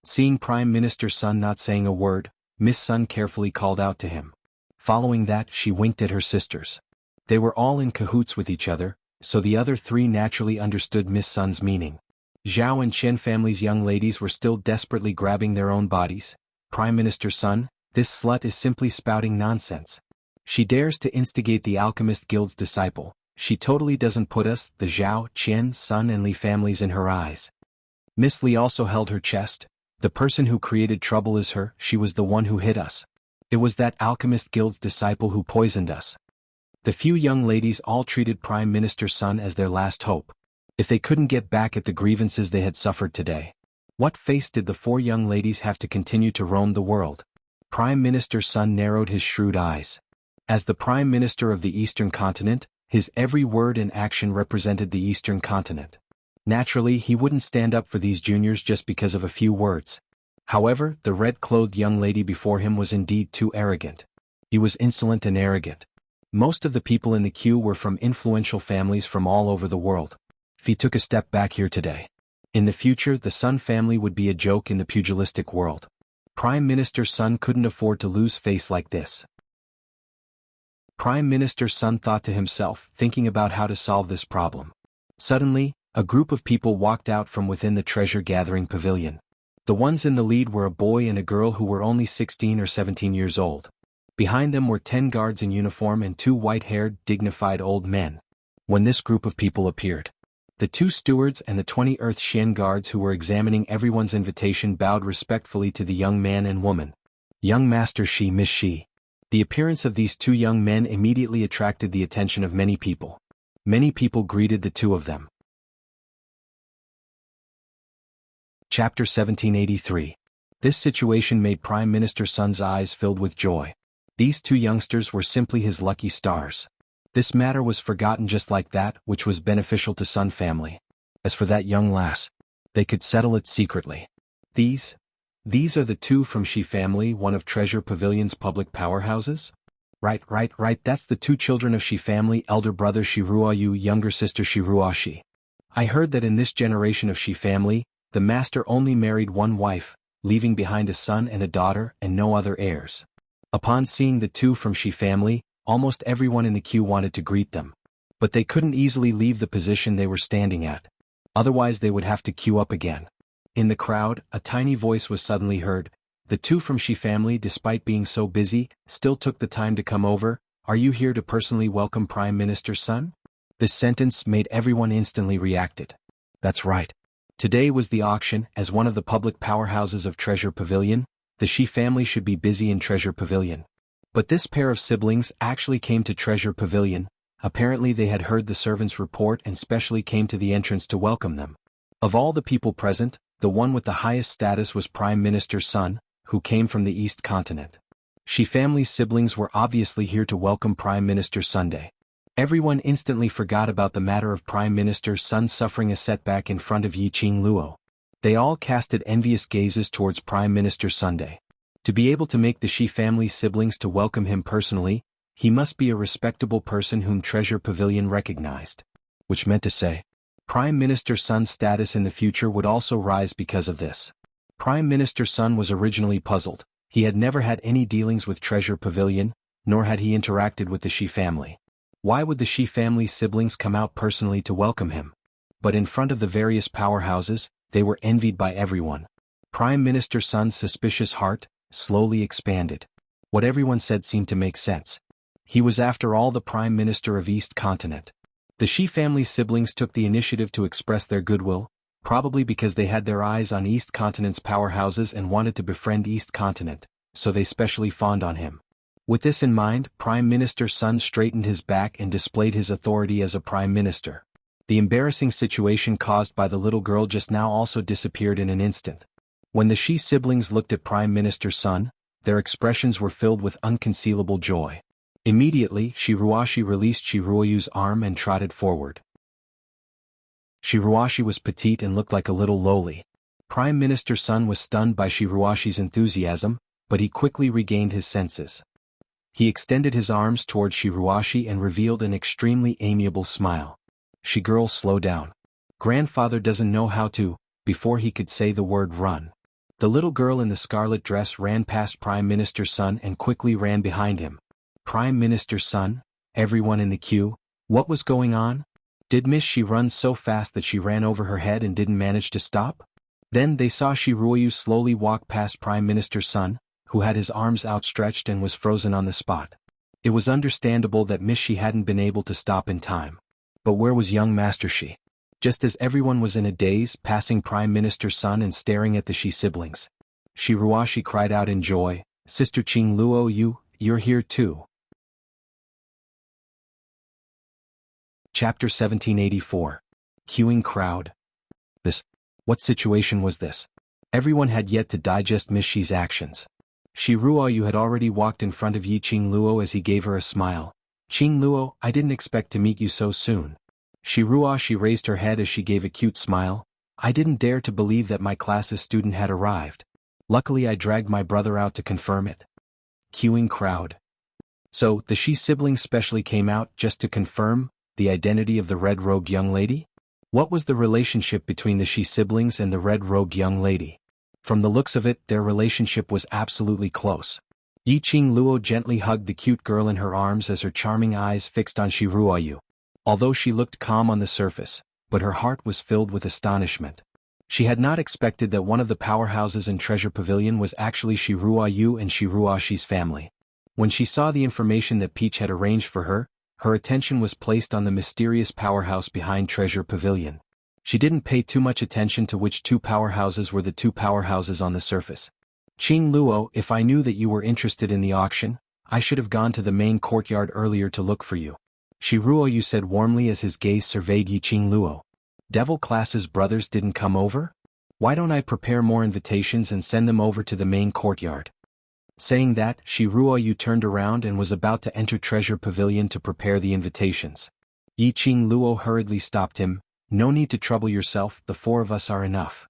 Seeing Prime Minister Sun not saying a word, Miss Sun carefully called out to him. Following that, she winked at her sisters. They were all in cahoots with each other, so the other three naturally understood Miss Sun's meaning. Zhao and Chen family's young ladies were still desperately grabbing their own bodies. Prime Minister Sun, this slut is simply spouting nonsense. She dares to instigate the Alchemist Guild's disciple. She totally doesn't put us, the Zhao, Chen, Sun and Li families in her eyes. Miss Li also held her chest. The person who created trouble is her, she was the one who hit us. It was that Alchemist Guild's disciple who poisoned us. The few young ladies all treated Prime Minister Sun as their last hope. If they couldn't get back at the grievances they had suffered today. What face did the four young ladies have to continue to roam the world? Prime Minister Sun narrowed his shrewd eyes. As the Prime Minister of the Eastern Continent, his every word and action represented the Eastern Continent. Naturally, he wouldn't stand up for these juniors just because of a few words. However, the red-clothed young lady before him was indeed too arrogant. He was insolent and arrogant. Most of the people in the queue were from influential families from all over the world. If he took a step back here today, in the future the Sun family would be a joke in the pugilistic world. Prime Minister Sun couldn't afford to lose face like this. Prime Minister Sun thought to himself, thinking about how to solve this problem. Suddenly, a group of people walked out from within the treasure-gathering pavilion. The ones in the lead were a boy and a girl who were only 16 or 17 years old. Behind them were 10 guards in uniform and 2 white-haired, dignified old men. When this group of people appeared, the 2 stewards and the 20 Earth Shen guards who were examining everyone's invitation bowed respectfully to the young man and woman. Young Master Shi, Miss Shi. The appearance of these 2 young men immediately attracted the attention of many people. Many people greeted the 2 of them. Chapter 1783. This situation made Prime Minister Sun's eyes filled with joy. These two youngsters were simply his lucky stars. This matter was forgotten just like that, which was beneficial to Sun family. As for that young lass, they could settle it secretly. These are the two from Shi family, one of Treasure Pavilion's public powerhouses? Right, that's the two children of Shi family, elder brother Shiruoyu, younger sister Shiruoshi. I heard that in this generation of Shi family, the master only married one wife, leaving behind a son and a daughter and no other heirs. Upon seeing the two from Shi family, almost everyone in the queue wanted to greet them. But they couldn't easily leave the position they were standing at. Otherwise they would have to queue up again. In the crowd, a tiny voice was suddenly heard. The two from Shi family, despite being so busy, still took the time to come over. Are you here to personally welcome Prime Minister Sun? This sentence made everyone instantly reacted. That's right. Today was the auction. As one of the public powerhouses of Treasure Pavilion, the Shi family should be busy in Treasure Pavilion. But this pair of siblings actually came to Treasure Pavilion. Apparently they had heard the servants' report and specially came to the entrance to welcome them. Of all the people present, the one with the highest status was Prime Minister Sun, who came from the East Continent. Shi family's siblings were obviously here to welcome Prime Minister Sunday. Everyone instantly forgot about the matter of Prime Minister Sun suffering a setback in front of Yiqing Luo. They all casted envious gazes towards Prime Minister Sunday. To be able to make the Shi family's siblings to welcome him personally, he must be a respectable person whom Treasure Pavilion recognized. Which meant to say, Prime Minister Sun's status in the future would also rise because of this. Prime Minister Sun was originally puzzled. He had never had any dealings with Treasure Pavilion, nor had he interacted with the Shi family. Why would the Shi family's siblings come out personally to welcome him? But in front of the various powerhouses, they were envied by everyone. Prime Minister Sun's suspicious heart slowly expanded. What everyone said seemed to make sense. He was after all the Prime Minister of East Continent. The Shi family's siblings took the initiative to express their goodwill, probably because they had their eyes on East Continent's powerhouses and wanted to befriend East Continent, so they specially fawned on him. With this in mind, Prime Minister Sun straightened his back and displayed his authority as a prime minister. The embarrassing situation caused by the little girl just now also disappeared in an instant. When the Shi siblings looked at Prime Minister Sun, their expressions were filled with unconcealable joy. Immediately, Shiruoshi released Shiruoyu's arm and trotted forward. Shiruoshi was petite and looked like a little lowly. Prime Minister Sun was stunned by Shiruoshi's enthusiasm, but he quickly regained his senses. He extended his arms toward Shiruoshi and revealed an extremely amiable smile. Shi girl, slow down. Grandfather doesn't know how to, before he could say the word run. The little girl in the scarlet dress ran past Prime Minister Sun and quickly ran behind him. Prime Minister Sun, everyone in the queue, what was going on? Did Miss Shi run so fast that she ran over her head and didn't manage to stop? Then they saw Shiruoyu slowly walk past Prime Minister Sun, who had his arms outstretched and was frozen on the spot. It was understandable that Miss Shi hadn't been able to stop in time. But where was young Master Shi? Just as everyone was in a daze, passing Prime Minister Sun and staring at the Shi siblings, Shiruoshi cried out in joy, Sister Qing Luo, you're here too. Chapter 1784. Queuing crowd. What situation was this? Everyone had yet to digest Miss Shi's actions. Shiruoyu had already walked in front of Yiqing Luo as he gave her a smile. Qing Luo, I didn't expect to meet you so soon. Shiruoshi raised her head as she gave a cute smile. I didn't dare to believe that my class's student had arrived. Luckily I dragged my brother out to confirm it. Queuing crowd. So, the Shi siblings specially came out just to confirm the identity of the red-robed young lady? What was the relationship between the Shi siblings and the red-robed young lady? From the looks of it, their relationship was absolutely close. Yiqing Luo gently hugged the cute girl in her arms as her charming eyes fixed on Shiruoyu. Although she looked calm on the surface, but her heart was filled with astonishment. She had not expected that one of the powerhouses in Treasure Pavilion was actually Shiruoyu and Shiruoshi's family. When she saw the information that Peach had arranged for her, her attention was placed on the mysterious powerhouse behind Treasure Pavilion. She didn't pay too much attention to which two powerhouses were the two powerhouses on the surface. Qing Luo, if I knew that you were interested in the auction, I should have gone to the main courtyard earlier to look for you. Shiruoyu said warmly as his gaze surveyed Yiqing Luo. Devil class's brothers didn't come over? Why don't I prepare more invitations and send them over to the main courtyard? Saying that, Ruoyu turned around and was about to enter Treasure Pavilion to prepare the invitations. Yiqing Luo hurriedly stopped him. No need to trouble yourself, the four of us are enough.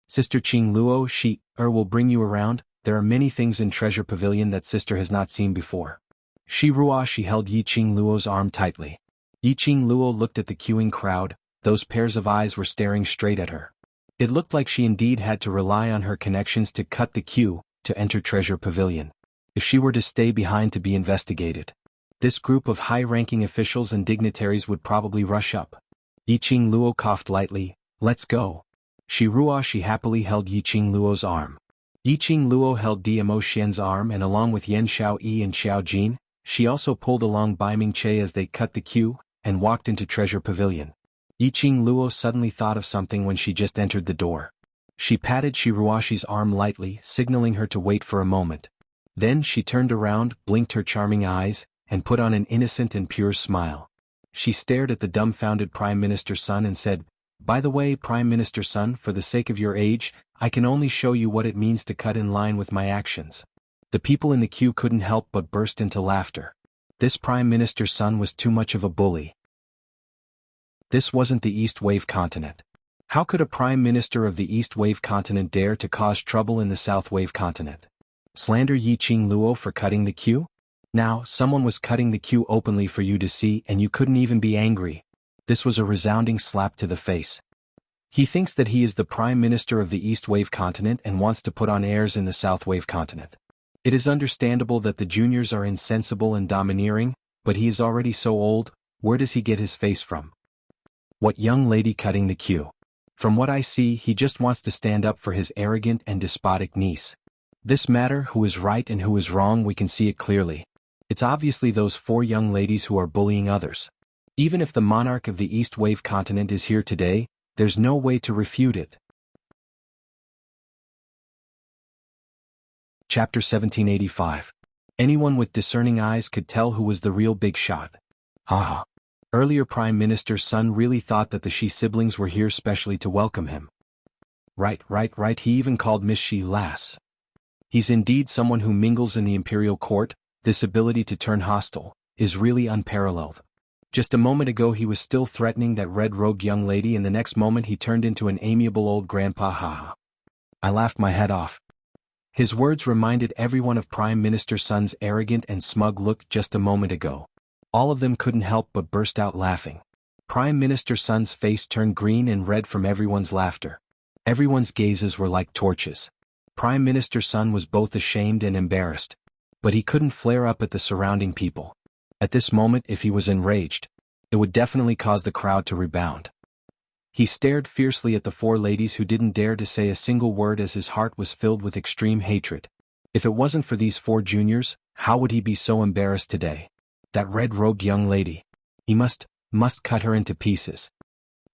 Sister Qing Luo, will bring you around. There are many things in Treasure Pavilion that sister has not seen before. She held Yiqing Luo's arm tightly. Yiqing Luo looked at the queuing crowd. Those pairs of eyes were staring straight at her. It looked like she indeed had to rely on her connections to cut the queue, to enter Treasure Pavilion. If she were to stay behind to be investigated, this group of high-ranking officials and dignitaries would probably rush up. Yiqing Luo coughed lightly. Let's go. She happily held Yiqing Luo's arm. Yiqing Luo held Dmo Xian's arm, and along with Yan Xiaoyi and Xiao Jin, she also pulled along Bai Mingche as they cut the queue, and walked into Treasure Pavilion. Yiqing Luo suddenly thought of something when she just entered the door. She patted Shiruashi's arm lightly, signaling her to wait for a moment. Then she turned around, blinked her charming eyes, and put on an innocent and pure smile. She stared at the dumbfounded Prime Minister's son and said, "By the way, Prime Minister's son, for the sake of your age, I can only show you what it means to cut in line with my actions." The people in the queue couldn't help but burst into laughter. This Prime Minister's son was too much of a bully. This wasn't the East Wave continent. How could a Prime Minister of the East Wave continent dare to cause trouble in the South Wave continent? Slander Yiqing Luo for cutting the queue? Now, someone was cutting the queue openly for you to see and you couldn't even be angry. This was a resounding slap to the face. He thinks that he is the Prime Minister of the East Wave continent and wants to put on airs in the South Wave continent. It is understandable that the juniors are insensible and domineering, but he is already so old. Where does he get his face from? What young lady cutting the queue? From what I see, he just wants to stand up for his arrogant and despotic niece. This matter, who is right and who is wrong, we can see it clearly. It's obviously those four young ladies who are bullying others. Even if the monarch of the East Wave continent is here today, there's no way to refute it. Chapter 1785. Anyone with discerning eyes could tell who was the real big shot. Haha. Earlier Prime Minister's son really thought that the Shi siblings were here specially to welcome him. Right, he even called Miss Shi lass. He's indeed someone who mingles in the imperial court. This ability to turn hostile is really unparalleled. Just a moment ago he was still threatening that red-robed young lady, and the next moment he turned into an amiable old grandpa. Haha. I laughed my head off. His words reminded everyone of Prime Minister's son's arrogant and smug look just a moment ago. All of them couldn't help but burst out laughing. Prime Minister's son's face turned green and red from everyone's laughter. Everyone's gazes were like torches. Prime Minister's son was both ashamed and embarrassed. But he couldn't flare up at the surrounding people. At this moment, if he was enraged, it would definitely cause the crowd to rebound. He stared fiercely at the four ladies who didn't dare to say a single word as his heart was filled with extreme hatred. If it wasn't for these four juniors, how would he be so embarrassed today? That red-robed young lady. He must cut her into pieces.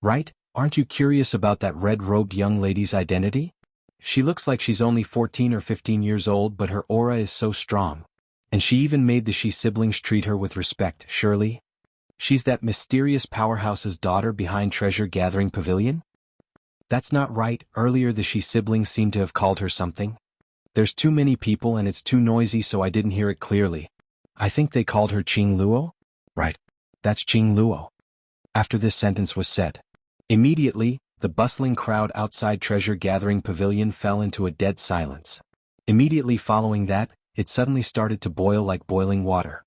Right? Aren't you curious about that red-robed young lady's identity? She looks like she's only 14 or 15 years old, but her aura is so strong. And she even made the Shi siblings treat her with respect, surely? She's that mysterious powerhouse's daughter behind Treasure Gathering Pavilion? That's not right. Earlier the Shi siblings seemed to have called her something. There's too many people and it's too noisy, so I didn't hear it clearly. I think they called her Qing Luo? Right. That's Qing Luo. After this sentence was said, immediately, the bustling crowd outside Treasure Gathering Pavilion fell into a dead silence. Immediately following that, it suddenly started to boil like boiling water.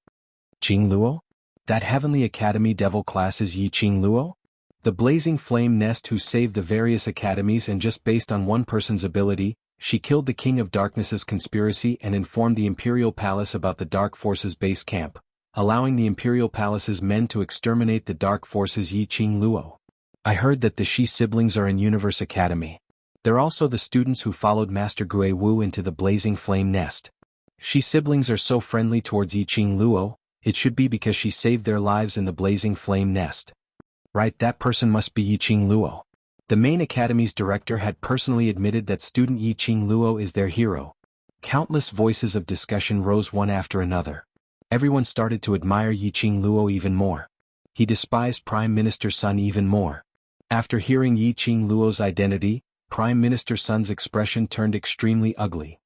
Qing Luo? That Heavenly Academy devil class is Yiqing Luo? The blazing flame nest who saved the various academies, and just based on one person's ability, she killed the King of Darkness's conspiracy and informed the Imperial Palace about the Dark Forces base camp, allowing the Imperial Palace's men to exterminate the Dark Forces Yiqing Luo. I heard that the Shi siblings are in Universe Academy. They're also the students who followed Master Gui Wu into the blazing flame nest. Shi siblings are so friendly towards Yiqing Luo, it should be because she saved their lives in the blazing flame nest. Right, that person must be Yiqing Luo. The main academy's director had personally admitted that student Yiqing Luo is their hero. Countless voices of discussion rose one after another. Everyone started to admire Yiqing Luo even more. He despised Prime Minister's son even more. After hearing Yiqing Luo's identity, Prime Minister Sun's expression turned extremely ugly.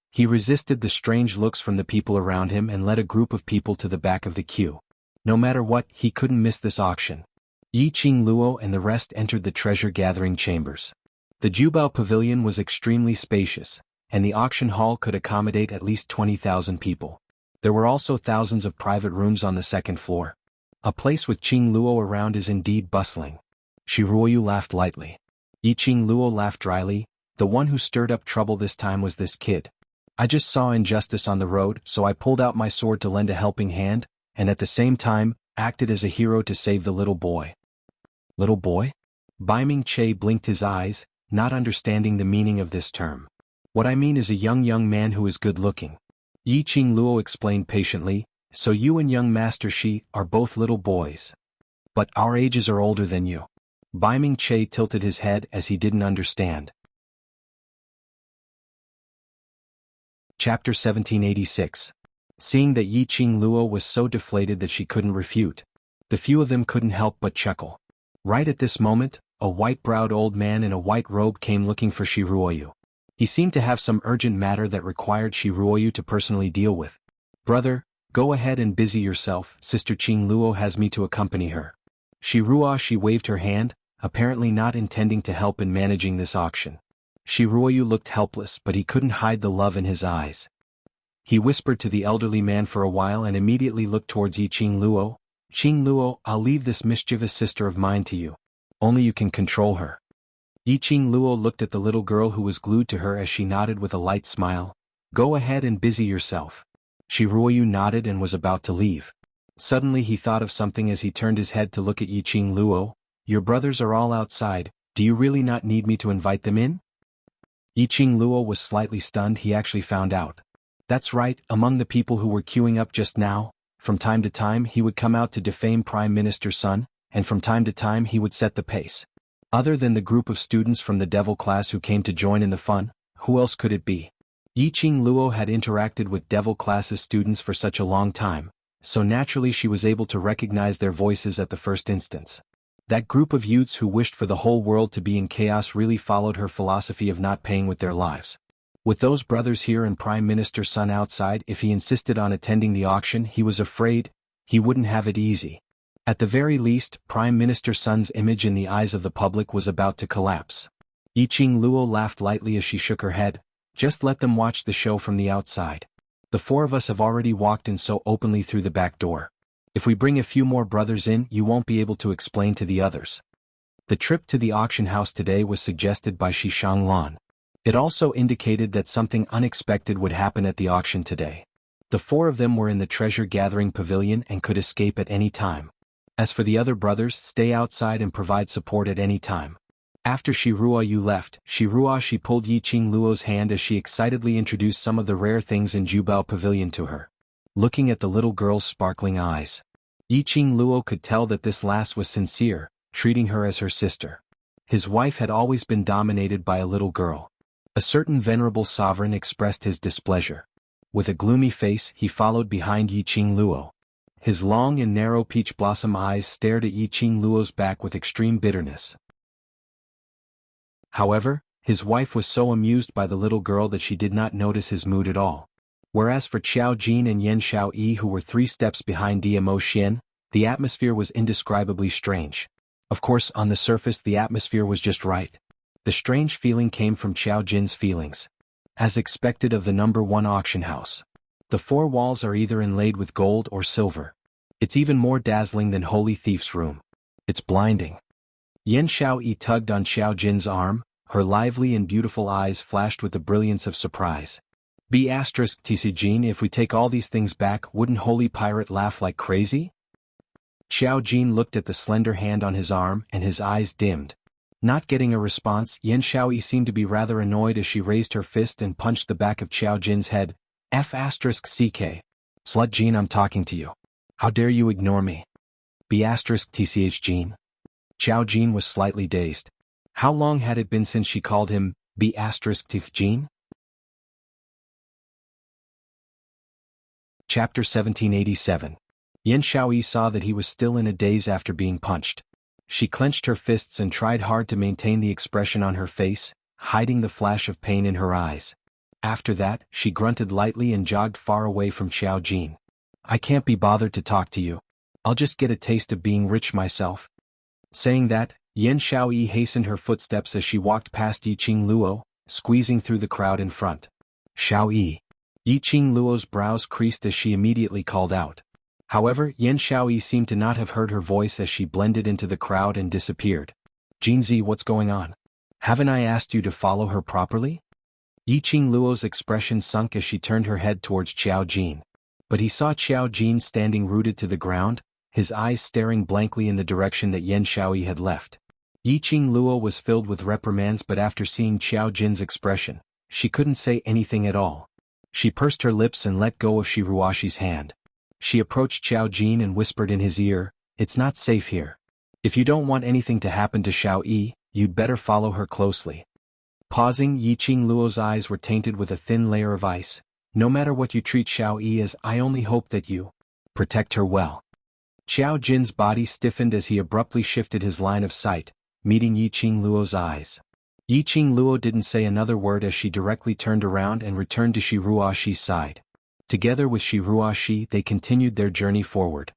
He resisted the strange looks from the people around him and led a group of people to the back of the queue. No matter what, he couldn't miss this auction. Yi Qingluo and the rest entered the treasure-gathering chambers. The Jubao Pavilion was extremely spacious, and the auction hall could accommodate at least 20,000 people. There were also thousands of private rooms on the second floor. A place with Qingluo around is indeed bustling. Shiruoyu laughed lightly. Yi Qingluo laughed dryly. The one who stirred up trouble this time was this kid. I just saw injustice on the road, so I pulled out my sword to lend a helping hand, and at the same time, acted as a hero to save the little boy. Little boy? Baiming Che blinked his eyes, not understanding the meaning of this term. What I mean is a young man who is good-looking. Yi Qingluo explained patiently, so you and young Master Shi are both little boys. But our ages are older than you. Baiming Che tilted his head as he didn't understand. Chapter 1786. Seeing that Yi Qingluo was so deflated that she couldn't refute, the few of them couldn't help but chuckle. Right at this moment, a white-browed old man in a white robe came looking for Shiruoyu. He seemed to have some urgent matter that required Shiruoyu to personally deal with. Brother, go ahead and busy yourself, Sister Qingluo has me to accompany her. She waved her hand, apparently not intending to help in managing this auction. Shiruoyu looked helpless, but he couldn't hide the love in his eyes. He whispered to the elderly man for a while and immediately looked towards Yi Qingluo. Qingluo, I'll leave this mischievous sister of mine to you. Only you can control her. Yi Qingluo looked at the little girl who was glued to her as she nodded with a light smile. Go ahead and busy yourself. Shiruoyu nodded and was about to leave. Suddenly he thought of something as he turned his head to look at Yi Qingluo. Your brothers are all outside, do you really not need me to invite them in? Yi Qingluo was slightly stunned. He actually found out. That's right, among the people who were queuing up just now, from time to time he would come out to defame Prime Minister Sun, and from time to time he would set the pace. Other than the group of students from the devil class who came to join in the fun, who else could it be? Yi Qingluo had interacted with devil class's students for such a long time, so naturally she was able to recognize their voices at the first instance. That group of youths who wished for the whole world to be in chaos really followed her philosophy of not paying with their lives. With those brothers here and Prime Minister Sun outside, if he insisted on attending the auction, he was afraid he wouldn't have it easy. At the very least, Prime Minister Sun's image in the eyes of the public was about to collapse. Yi Qingluo laughed lightly as she shook her head. Just let them watch the show from the outside. The four of us have already walked in so openly through the back door. If we bring a few more brothers in, you won't be able to explain to the others. The trip to the auction house today was suggested by xuanhuan. It also indicated that something unexpected would happen at the auction today. The four of them were in the treasure-gathering pavilion and could escape at any time. As for the other brothers, stay outside and provide support at any time. After Shiruoyu left, she pulled Yi Qingluo's hand as she excitedly introduced some of the rare things in Jubao Pavilion to her. Looking at the little girl's sparkling eyes, Yi Qingluo could tell that this lass was sincere, treating her as her sister. His wife had always been dominated by a little girl. A certain venerable sovereign expressed his displeasure. With a gloomy face, he followed behind Yi Qingluo. His long and narrow peach blossom eyes stared at Yi Qingluo's back with extreme bitterness. However, his wife was so amused by the little girl that she did not notice his mood at all. Whereas for Qiao Jin and Yan Xiaoyi, who were 3 steps behind Dmo Xian, the atmosphere was indescribably strange. Of course, on the surface the atmosphere was just right. The strange feeling came from Qiao Jin's feelings. As expected of the #1 auction house, the 4 walls are either inlaid with gold or silver. It's even more dazzling than Holy Thief's room. It's blinding. Yan Xiaoyi tugged on Qiao Jin's arm, her lively and beautiful eyes flashed with the brilliance of surprise. Tc Jin, if we take all these things back, wouldn't Holy Pirate laugh like crazy? Qiao Jin looked at the slender hand on his arm and his eyes dimmed. Not getting a response, Yan Xiaoyi seemed to be rather annoyed as she raised her fist and punched the back of Qiao Jin's head. F***ck. Slut Jin, I'm talking to you. How dare you ignore me? B***tch Jin. Qiao Jin was slightly dazed. How long had it been since she called him B***tch Jin? Chapter 1787. Yan Xiaoyi saw that he was still in a daze after being punched. She clenched her fists and tried hard to maintain the expression on her face, hiding the flash of pain in her eyes. After that, she grunted lightly and jogged far away from Xiao Jin. I can't be bothered to talk to you. I'll just get a taste of being rich myself. Saying that, Yan Xiaoyi hastened her footsteps as she walked past Yiqing Luo, squeezing through the crowd in front. Xiaoyi. Yiqing Luo's brows creased as she immediately called out. However, Yan Xiaoyi seemed to not have heard her voice as she blended into the crowd and disappeared. Jinzi, what's going on? Haven't I asked you to follow her properly? Yiqing Luo's expression sunk as she turned her head towards Xiao Jin. But he saw Xiao Jin standing rooted to the ground, his eyes staring blankly in the direction that Yan Xiaoyi had left. Yiqing Luo was filled with reprimands, but after seeing Xiao Jin's expression, she couldn't say anything at all. She pursed her lips and let go of Shiruashi's hand. She approached Xiao Jin and whispered in his ear, "It's not safe here. If you don't want anything to happen to Xiao Yi, you'd better follow her closely." Pausing, Yiqing Luo's eyes were tainted with a thin layer of ice. "No matter what you treat Xiao Yi as, I only hope that you protect her well." Xiao Jin's body stiffened as he abruptly shifted his line of sight, meeting Yiqing Luo's eyes. Yiqing Luo didn't say another word as she directly turned around and returned to Shiruashi's side. Together with Shiruashi, they continued their journey forward.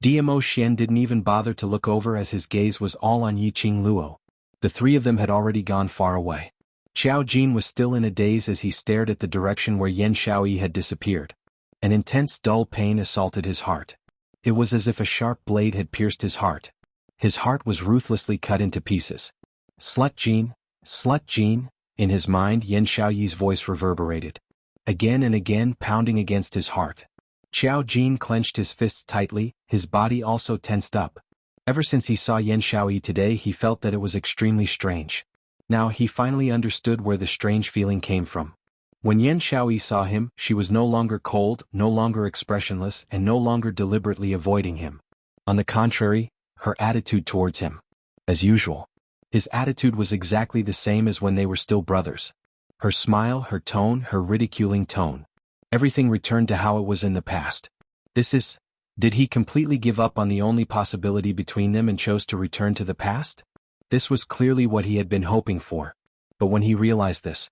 Dmo Xian didn't even bother to look over as his gaze was all on Yiqing Luo. The three of them had already gone far away. Xiao Jin was still in a daze as he stared at the direction where Yan Xiaoyi had disappeared. An intense dull pain assaulted his heart. It was as if a sharp blade had pierced his heart. His heart was ruthlessly cut into pieces. Slut Jin, Slut Jin, in his mind Yan Xiaoyi's voice reverberated. Again and again pounding against his heart. Xiao Jin clenched his fists tightly, his body also tensed up. Ever since he saw Yan Xiaoyi today he felt that it was extremely strange. Now he finally understood where the strange feeling came from. When Yan Xiaoyi saw him, she was no longer cold, no longer expressionless, and no longer deliberately avoiding him. On the contrary, her attitude towards him. As usual. His attitude was exactly the same as when they were still brothers. Her smile, her tone, her ridiculing tone. Everything returned to how it was in the past. Did he completely give up on the only possibility between them and chose to return to the past? This was clearly what he had been hoping for. But when he realized this,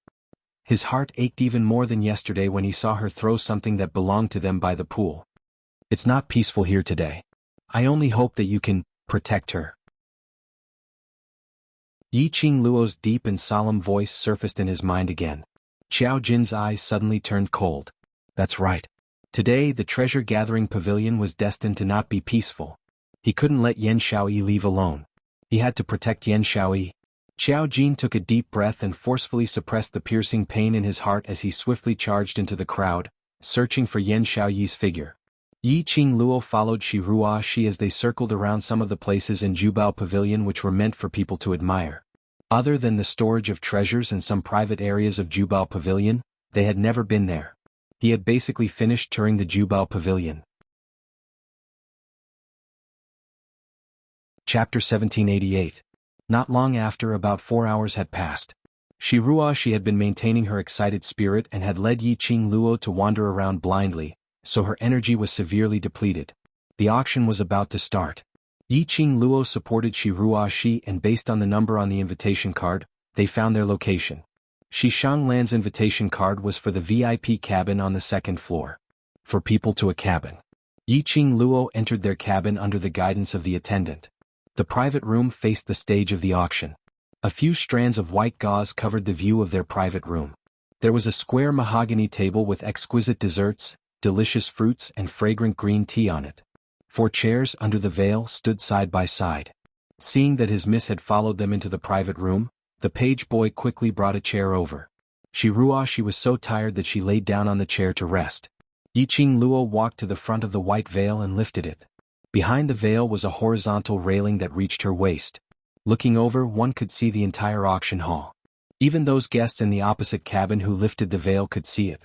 his heart ached even more than yesterday when he saw her throw something that belonged to them by the pool. It's not peaceful here today. I only hope that you can protect her. Yiqing Luo's deep and solemn voice surfaced in his mind again. Xiao Jin's eyes suddenly turned cold. That's right. Today the treasure-gathering pavilion was destined to not be peaceful. He couldn't let Yan Xiaoyi leave alone. He had to protect Yan Xiaoyi. Xiao Jin took a deep breath and forcefully suppressed the piercing pain in his heart as he swiftly charged into the crowd, searching for Yan Xiaoyi's figure. Yiqing Luo followed Shiruashi as they circled around some of the places in Jubao Pavilion which were meant for people to admire. Other than the storage of treasures and some private areas of Jubao Pavilion, they had never been there. He had basically finished touring the Jubao Pavilion. Chapter 1788. Not long after, about 4 hours had passed. Shiruashi had been maintaining her excited spirit and had led Yiqing Luo to wander around blindly, so her energy was severely depleted. The auction was about to start. Yiqing Luo supported Shiruashi and based on the number on the invitation card, they found their location. Xuanhuan's invitation card was for the VIP cabin on the second floor. For people to a cabin. Yiqing Luo entered their cabin under the guidance of the attendant. The private room faced the stage of the auction. A few strands of white gauze covered the view of their private room. There was a square mahogany table with exquisite desserts, delicious fruits and fragrant green tea on it. 4 chairs under the veil stood side by side. Seeing that his miss had followed them into the private room, the page boy quickly brought a chair over. Shiruashi was so tired that she laid down on the chair to rest. Yiqing Luo walked to the front of the white veil and lifted it. Behind the veil was a horizontal railing that reached her waist. Looking over, one could see the entire auction hall. Even those guests in the opposite cabin who lifted the veil could see it.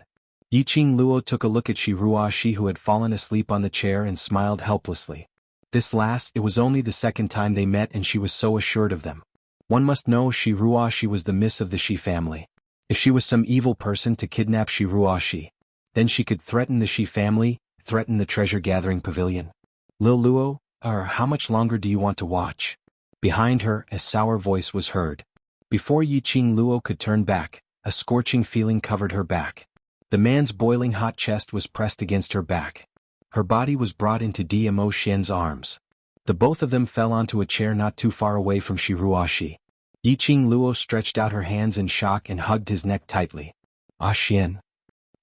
Yiqing Luo took a look at Shiruashi, who had fallen asleep on the chair, and smiled helplessly. This last, it was only the second time they met and she was so assured of them. One must know Shiruashi was the miss of the Shi family. If she was some evil person to kidnap Shiruashi, then she could threaten the Shi family, threaten the treasure-gathering pavilion. Lil Luo, how much longer do you want to watch? Behind her, a sour voice was heard. Before Yiqing Luo could turn back, a scorching feeling covered her back. The man's boiling hot chest was pressed against her back. Her body was brought into Dmo Xian's arms. The both of them fell onto a chair not too far away from Shiruashi. Yiqing Luo stretched out her hands in shock and hugged his neck tightly. "Ah Xian."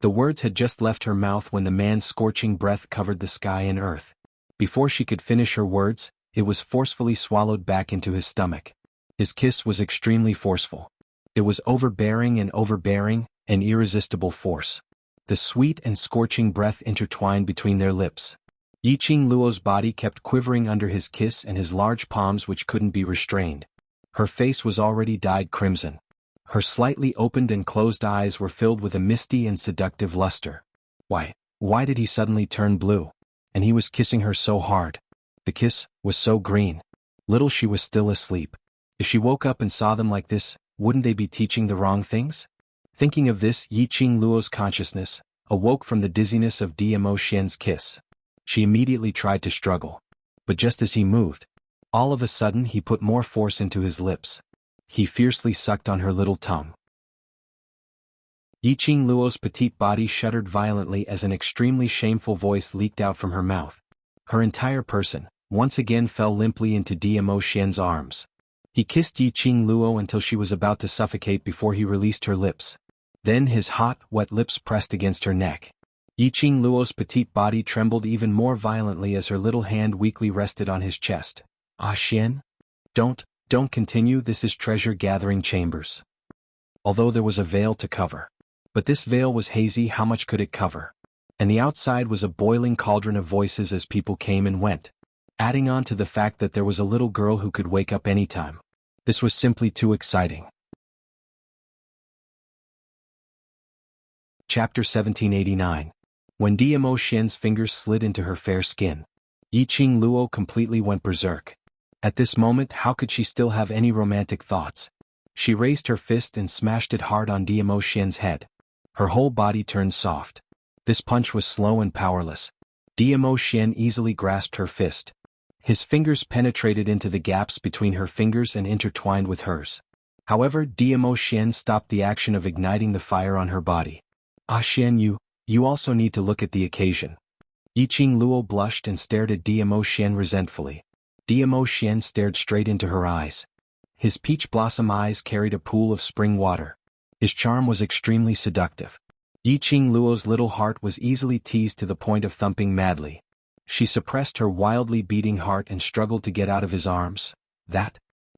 The words had just left her mouth when the man's scorching breath covered the sky and earth. Before she could finish her words, it was forcefully swallowed back into his stomach. His kiss was extremely forceful. It was overbearing, an irresistible force. The sweet and scorching breath intertwined between their lips. Yiqing Luo's body kept quivering under his kiss and his large palms which couldn't be restrained. Her face was already dyed crimson. Her slightly opened and closed eyes were filled with a misty and seductive luster. Why did he suddenly turn blue? And he was kissing her so hard. The kiss was so green. Little she was still asleep. If she woke up and saw them like this, wouldn't they be teaching the wrong things? Thinking of this, Yiqing Luo's consciousness awoke from the dizziness of Dmo Xian's kiss. She immediately tried to struggle. But just as he moved, all of a sudden he put more force into his lips. He fiercely sucked on her little tongue. Yiqing Luo's petite body shuddered violently as an extremely shameful voice leaked out from her mouth. Her entire person, once again fell limply into Dmo Xian's arms. He kissed Yiqing Luo until she was about to suffocate before he released her lips. Then his hot, wet lips pressed against her neck. Yiqing Luo's petite body trembled even more violently as her little hand weakly rested on his chest. "Ah Xian? Don't continue, this is treasure-gathering chambers." Although there was a veil to cover. But this veil was hazy, how much could it cover? And the outside was a boiling cauldron of voices as people came and went. Adding on to the fact that there was a little girl who could wake up anytime. This was simply too exciting. Chapter 1789. When Dmo Xian's fingers slid into her fair skin, Yiqing Luo completely went berserk. At this moment, how could she still have any romantic thoughts? She raised her fist and smashed it hard on Dmo Xian's head. Her whole body turned soft. This punch was slow and powerless. Dmo Xian easily grasped her fist. His fingers penetrated into the gaps between her fingers and intertwined with hers. However, Dmo Xian stopped the action of igniting the fire on her body. "Ah Xian, you also need to look at the occasion." Yiqing Luo blushed and stared at Dmo Xian resentfully. Dmo Xian stared straight into her eyes. His peach blossom eyes carried a pool of spring water. His charm was extremely seductive. Yiqing Luo's little heart was easily teased to the point of thumping madly. She suppressed her wildly beating heart and struggled to get out of his arms. "Ah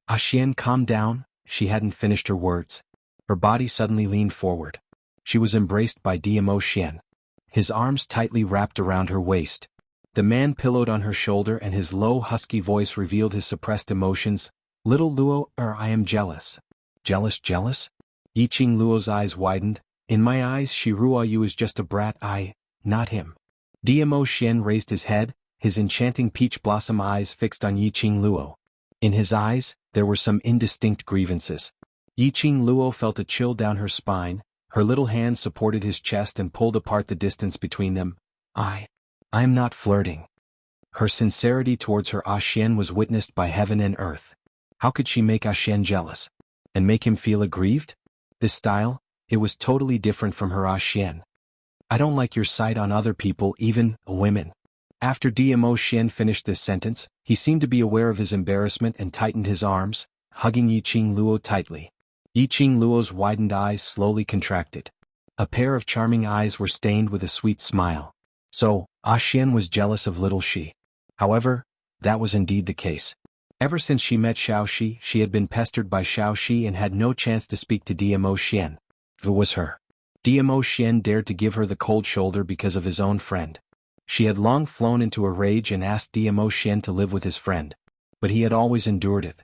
Xian, calm down." She hadn't finished her words. Her body suddenly leaned forward. She was embraced by Dmo Xian. His arms tightly wrapped around her waist. The man pillowed on her shoulder and his low husky voice revealed his suppressed emotions. "Little Luo, I am jealous." Jealous? Yiqing Luo's eyes widened. "In my eyes, Shiruayu is just a brat, not him." Dmo Xian raised his head, his enchanting peach blossom eyes fixed on Yiqing Luo. In his eyes, there were some indistinct grievances. Yiqing Luo felt a chill down her spine. Her little hands supported his chest and pulled apart the distance between them. I'm not flirting." Her sincerity towards her Ah Xian was witnessed by heaven and earth. How could she make Ah Xian jealous? And make him feel aggrieved? This style, it was totally different from her Ah Xian. "I don't like your sight on other people, even women." After Dmo Xian finished this sentence, he seemed to be aware of his embarrassment and tightened his arms, hugging Yiqing Luo tightly. Yiqing Luo's widened eyes slowly contracted. A pair of charming eyes were stained with a sweet smile. So, Ah Xian was jealous of little she. However, that was indeed the case. Ever since she met Xiaoxi, she had been pestered by Xiaoxi and had no chance to speak to Dmo Xian. It was her. Dmo Xian dared to give her the cold shoulder because of his own friend. She had long flown into a rage and asked Dmo Xian to live with his friend. But he had always endured it.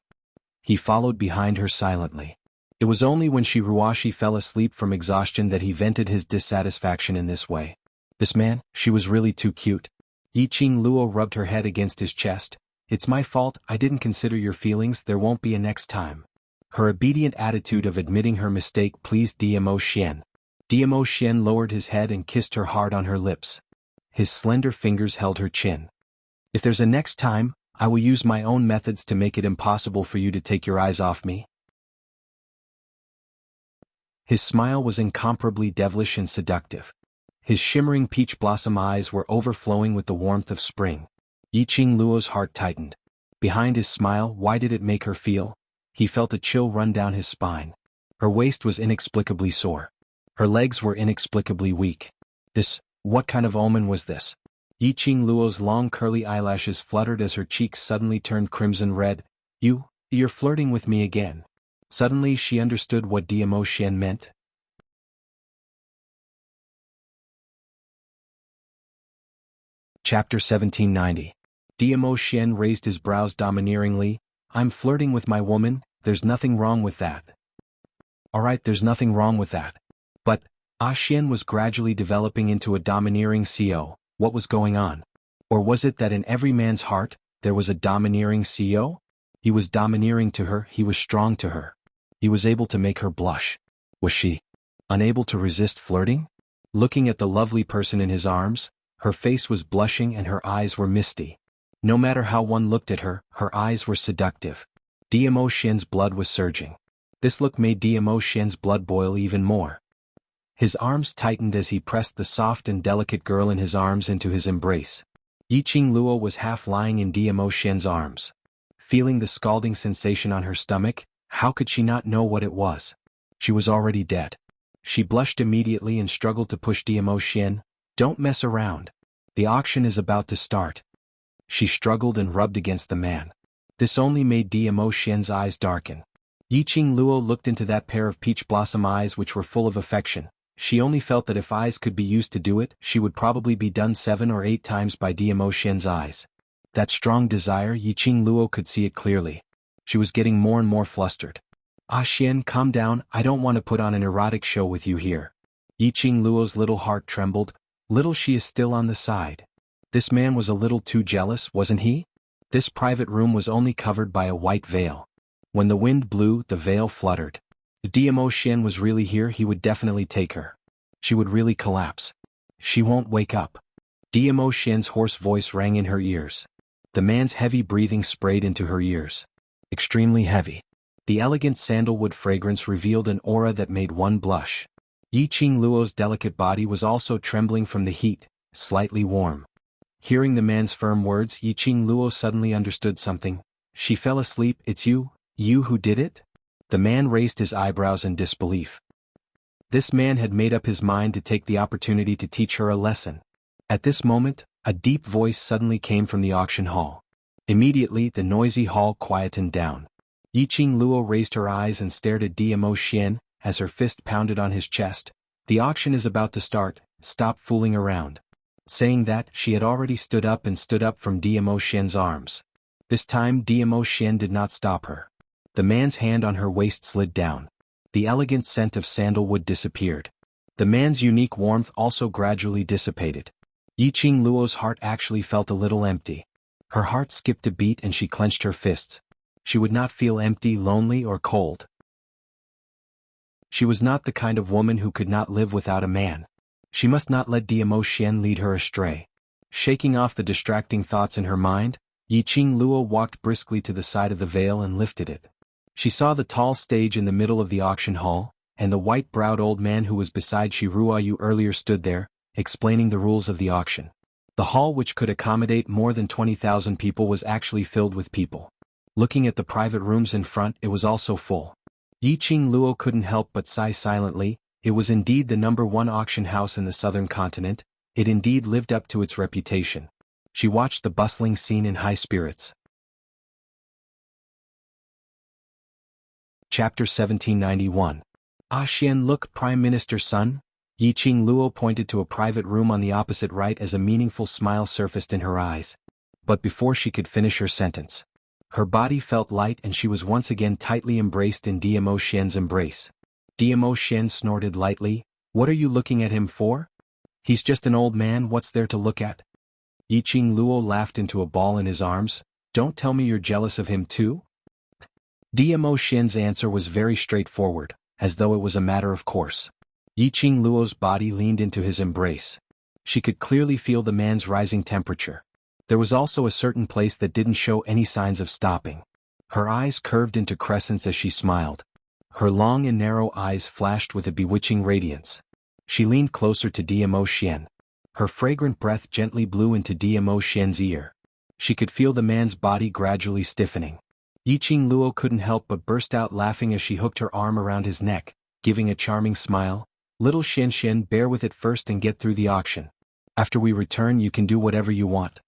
He followed behind her silently. It was only when Shiruashi fell asleep from exhaustion that he vented his dissatisfaction in this way. This man, she was really too cute. Yiqing Luo rubbed her head against his chest. "It's my fault, I didn't consider your feelings, there won't be a next time." Her obedient attitude of admitting her mistake pleased Dmo Xian. Dmo Xian lowered his head and kissed her hard on her lips. His slender fingers held her chin. "If there's a next time, I will use my own methods to make it impossible for you to take your eyes off me. His smile was incomparably devilish and seductive. His shimmering peach blossom eyes were overflowing with the warmth of spring. Yiqing Luo's heart tightened. Behind his smile, why did it make her feel? He felt a chill run down his spine. Her waist was inexplicably sore. Her legs were inexplicably weak. What kind of omen was this? Yiqing Luo's long curly eyelashes fluttered as her cheeks suddenly turned crimson red. You're flirting with me again. Suddenly she understood what Diamo meant. Chapter 1790. Diamo raised his brows domineeringly. I'm flirting with my woman, there's nothing wrong with that. Alright, there's nothing wrong with that. But, Xian was gradually developing into a domineering CEO. What was going on? Or was it that in every man's heart, there was a domineering CEO? He was domineering to her, he was strong to her. He was able to make her blush. Was she unable to resist flirting? Looking at the lovely person in his arms, her face was blushing and her eyes were misty. No matter how one looked at her, her eyes were seductive. Diamo blood was surging. This look made Diamo blood boil even more. His arms tightened as he pressed the soft and delicate girl in his arms into his embrace. Yiqing Luo was half lying in Diamo arms. Feeling the scalding sensation on her stomach, how could she not know what it was? She was already dead. She blushed immediately and struggled to push Diamo. Don't mess around. The auction is about to start. She struggled and rubbed against the man. This only made Diamo eyes darken. Yiqing Luo looked into that pair of peach blossom eyes which were full of affection. She only felt that if eyes could be used to do it, she would probably be done 7 or 8 times by Diamo eyes. That strong desire, Yiqing Luo could see it clearly. She was getting more and more flustered. Xian, calm down, I don't want to put on an erotic show with you here. Yiqing Luo's little heart trembled. Little she is still on the side. This man was a little too jealous, wasn't he? This private room was only covered by a white veil. When the wind blew, the veil fluttered. If Diamo was really here, he would definitely take her. She would really collapse. She won't wake up. Diamo hoarse voice rang in her ears. The man's heavy breathing sprayed into her ears. Extremely heavy. The elegant sandalwood fragrance revealed an aura that made one blush. Yiqing Luo's delicate body was also trembling from the heat, slightly warm. Hearing the man's firm words, Yiqing Luo suddenly understood something. She fell asleep. It's you who did it? The man raised his eyebrows in disbelief. This man had made up his mind to take the opportunity to teach her a lesson. At this moment, a deep voice suddenly came from the auction hall. Immediately, the noisy hall quietened down. Yiqing Luo raised her eyes and stared at Diamo as her fist pounded on his chest. The auction is about to start, stop fooling around. Saying that, she had already stood up from Diamo arms. This time Diamo did not stop her. The man's hand on her waist slid down. The elegant scent of sandalwood disappeared. The man's unique warmth also gradually dissipated. Yiqing Luo's heart actually felt a little empty. Her heart skipped a beat and she clenched her fists. She would not feel empty, lonely, or cold. She was not the kind of woman who could not live without a man. She must not let Diamo lead her astray. Shaking off the distracting thoughts in her mind, Yiqing Luo walked briskly to the side of the veil and lifted it. She saw the tall stage in the middle of the auction hall, and the white-browed old man who was beside Xianhuan earlier stood there, explaining the rules of the auction. The hall, which could accommodate more than 20,000 people, was actually filled with people. Looking at the private rooms in front, it was also full. Yiqing Luo couldn't help but sigh silently. It was indeed the #1 auction house in the southern continent. It indeed lived up to its reputation. She watched the bustling scene in high spirits. Chapter 1791. Xian, look, Prime Minister's son? Yiqing Luo pointed to a private room on the opposite right as a meaningful smile surfaced in her eyes. But before she could finish her sentence, her body felt light and she was once again tightly embraced in Diamo embrace. Diamo snorted lightly. What are you looking at him for? He's just an old man, what's there to look at? Yiqing Luo laughed into a ball in his arms. Don't tell me you're jealous of him too? Diamo answer was very straightforward, as though it was a matter of course. Yiqing Luo's body leaned into his embrace. She could clearly feel the man's rising temperature. There was also a certain place that didn't show any signs of stopping. Her eyes curved into crescents as she smiled. Her long and narrow eyes flashed with a bewitching radiance. She leaned closer to Dmo Xian. Her fragrant breath gently blew into Dmo Xian's ear. She could feel the man's body gradually stiffening. Yiqing Luo couldn't help but burst out laughing as she hooked her arm around his neck, giving a charming smile. "Little Xianxian, bear with it first and get through the auction. After we return you can do whatever you want."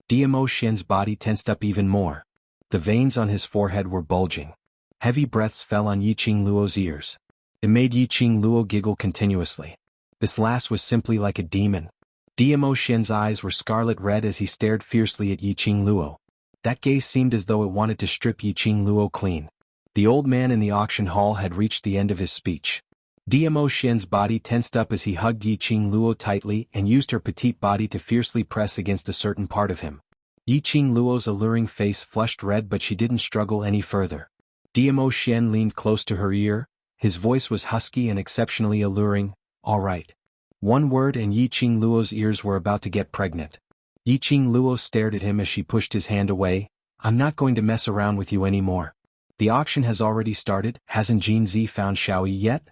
Dmo Xian's body tensed up even more. The veins on his forehead were bulging. Heavy breaths fell on Yiqing Luo's ears. It made Yiqing Luo giggle continuously. This last was simply like a demon. Dmo Xian's eyes were scarlet red as he stared fiercely at Yiqing Luo. That gaze seemed as though it wanted to strip Yiqing Luo clean. The old man in the auction hall had reached the end of his speech. Dmo Xian's body tensed up as he hugged Yiqing Luo tightly and used her petite body to fiercely press against a certain part of him. Yiqing Luo's alluring face flushed red, but she didn't struggle any further. Dmo Xian leaned close to her ear. His voice was husky and exceptionally alluring. "All right." One word and Yiqing Luo's ears were about to get pregnant. Yiqing Luo stared at him as she pushed his hand away. "I'm not going to mess around with you anymore. The auction has already started. Hasn't Jinzi found Xiaoyi yet?"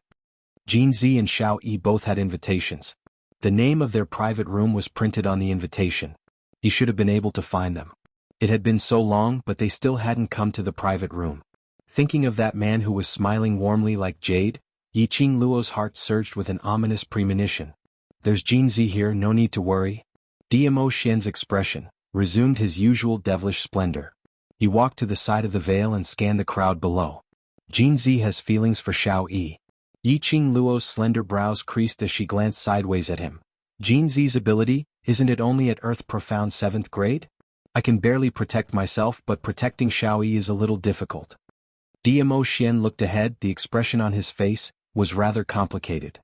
Jinzi and Xiaoyi both had invitations. The name of their private room was printed on the invitation. He should have been able to find them. It had been so long, but they still hadn't come to the private room. Thinking of that man who was smiling warmly like jade, Yiqing Luo's heart surged with an ominous premonition. "There's Jinzi here, no need to worry." Dmo Xian's expression resumed his usual devilish splendor. He walked to the side of the veil and scanned the crowd below. Jinzi has feelings for Xiaoyi. Yiqing Luo's slender brows creased as she glanced sideways at him. "Jinzi's ability, isn't it only at Earth Profound 7th grade? I can barely protect myself, but protecting Xiaoyi is a little difficult." Dmo Xian looked ahead. The expression on his face was rather complicated.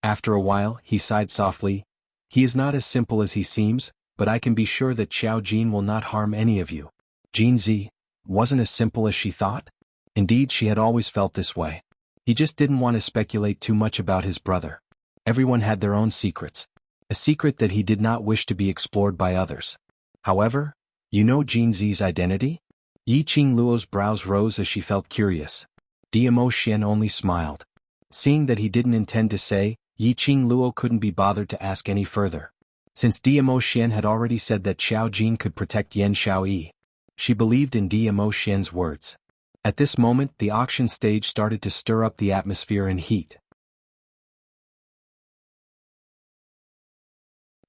After a while, he sighed softly. "He is not as simple as he seems, but I can be sure that Xiao Jin will not harm any of you." Jinzi wasn't as simple as she thought? Indeed, she had always felt this way. He just didn't want to speculate too much about his brother. Everyone had their own secrets. A secret that he did not wish to be explored by others. However, you know Jinzi's identity? Yiqing Luo's brows rose as she felt curious. Dmo Xian only smiled. Seeing that he didn't intend to say, Yiqing Luo couldn't be bothered to ask any further. Since Dmo Xian had already said that Xiao Jin could protect Yan Xiaoyi, she believed in Dmo Xian's words. At this moment, the auction stage started to stir up the atmosphere in heat.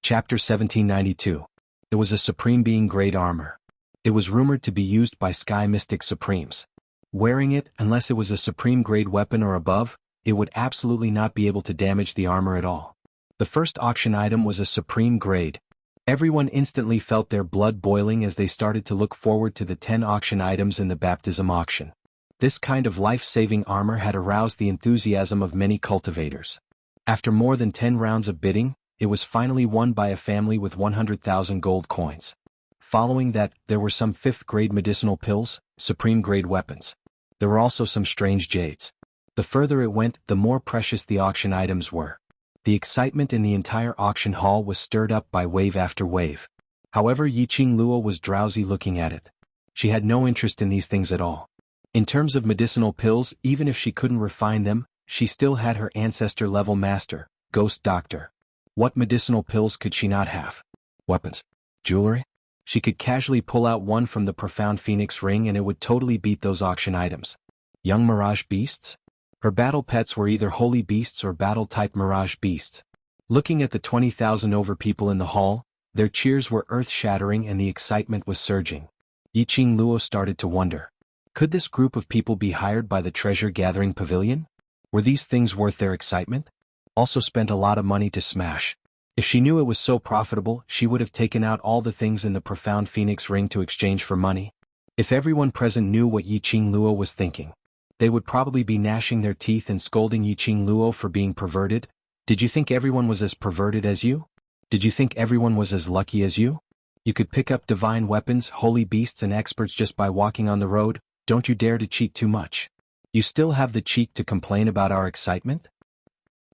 Chapter 1792. It was a Supreme Being Grade armor. It was rumored to be used by Sky Mystic Supremes. Wearing it, unless it was a Supreme Grade weapon or above, it would absolutely not be able to damage the armor at all. The first auction item was a Supreme Grade. Everyone instantly felt their blood boiling as they started to look forward to the 10 auction items in the baptism auction. This kind of life-saving armor had aroused the enthusiasm of many cultivators. After more than 10 rounds of bidding, it was finally won by a family with 100,000 gold coins. Following that, there were some 5th grade medicinal pills, Supreme Grade weapons. There were also some strange jades. The further it went, the more precious the auction items were. The excitement in the entire auction hall was stirred up by wave after wave. However, Yiqing Luo was drowsy looking at it. She had no interest in these things at all. In terms of medicinal pills, even if she couldn't refine them, she still had her ancestor-level master, Ghost Doctor. What medicinal pills could she not have? Weapons? Jewelry? She could casually pull out one from the Profound Phoenix ring and it would totally beat those auction items. Young Mirage Beasts? Her battle pets were either holy beasts or battle-type Mirage Beasts. Looking at the 20,000 over people in the hall, their cheers were earth-shattering and the excitement was surging. Yiqing Luo started to wonder. Could this group of people be hired by the treasure-gathering pavilion? Were these things worth their excitement? Also spent a lot of money to smash. If she knew it was so profitable, she would have taken out all the things in the Profound Phoenix ring to exchange for money. If everyone present knew what Yiqing Luo was thinking, they would probably be gnashing their teeth and scolding Yiqing Luo for being perverted. Did you think everyone was as perverted as you? Did you think everyone was as lucky as you? You could pick up divine weapons, holy beasts and experts just by walking on the road. Don't you dare to cheat too much. You still have the cheek to complain about our excitement?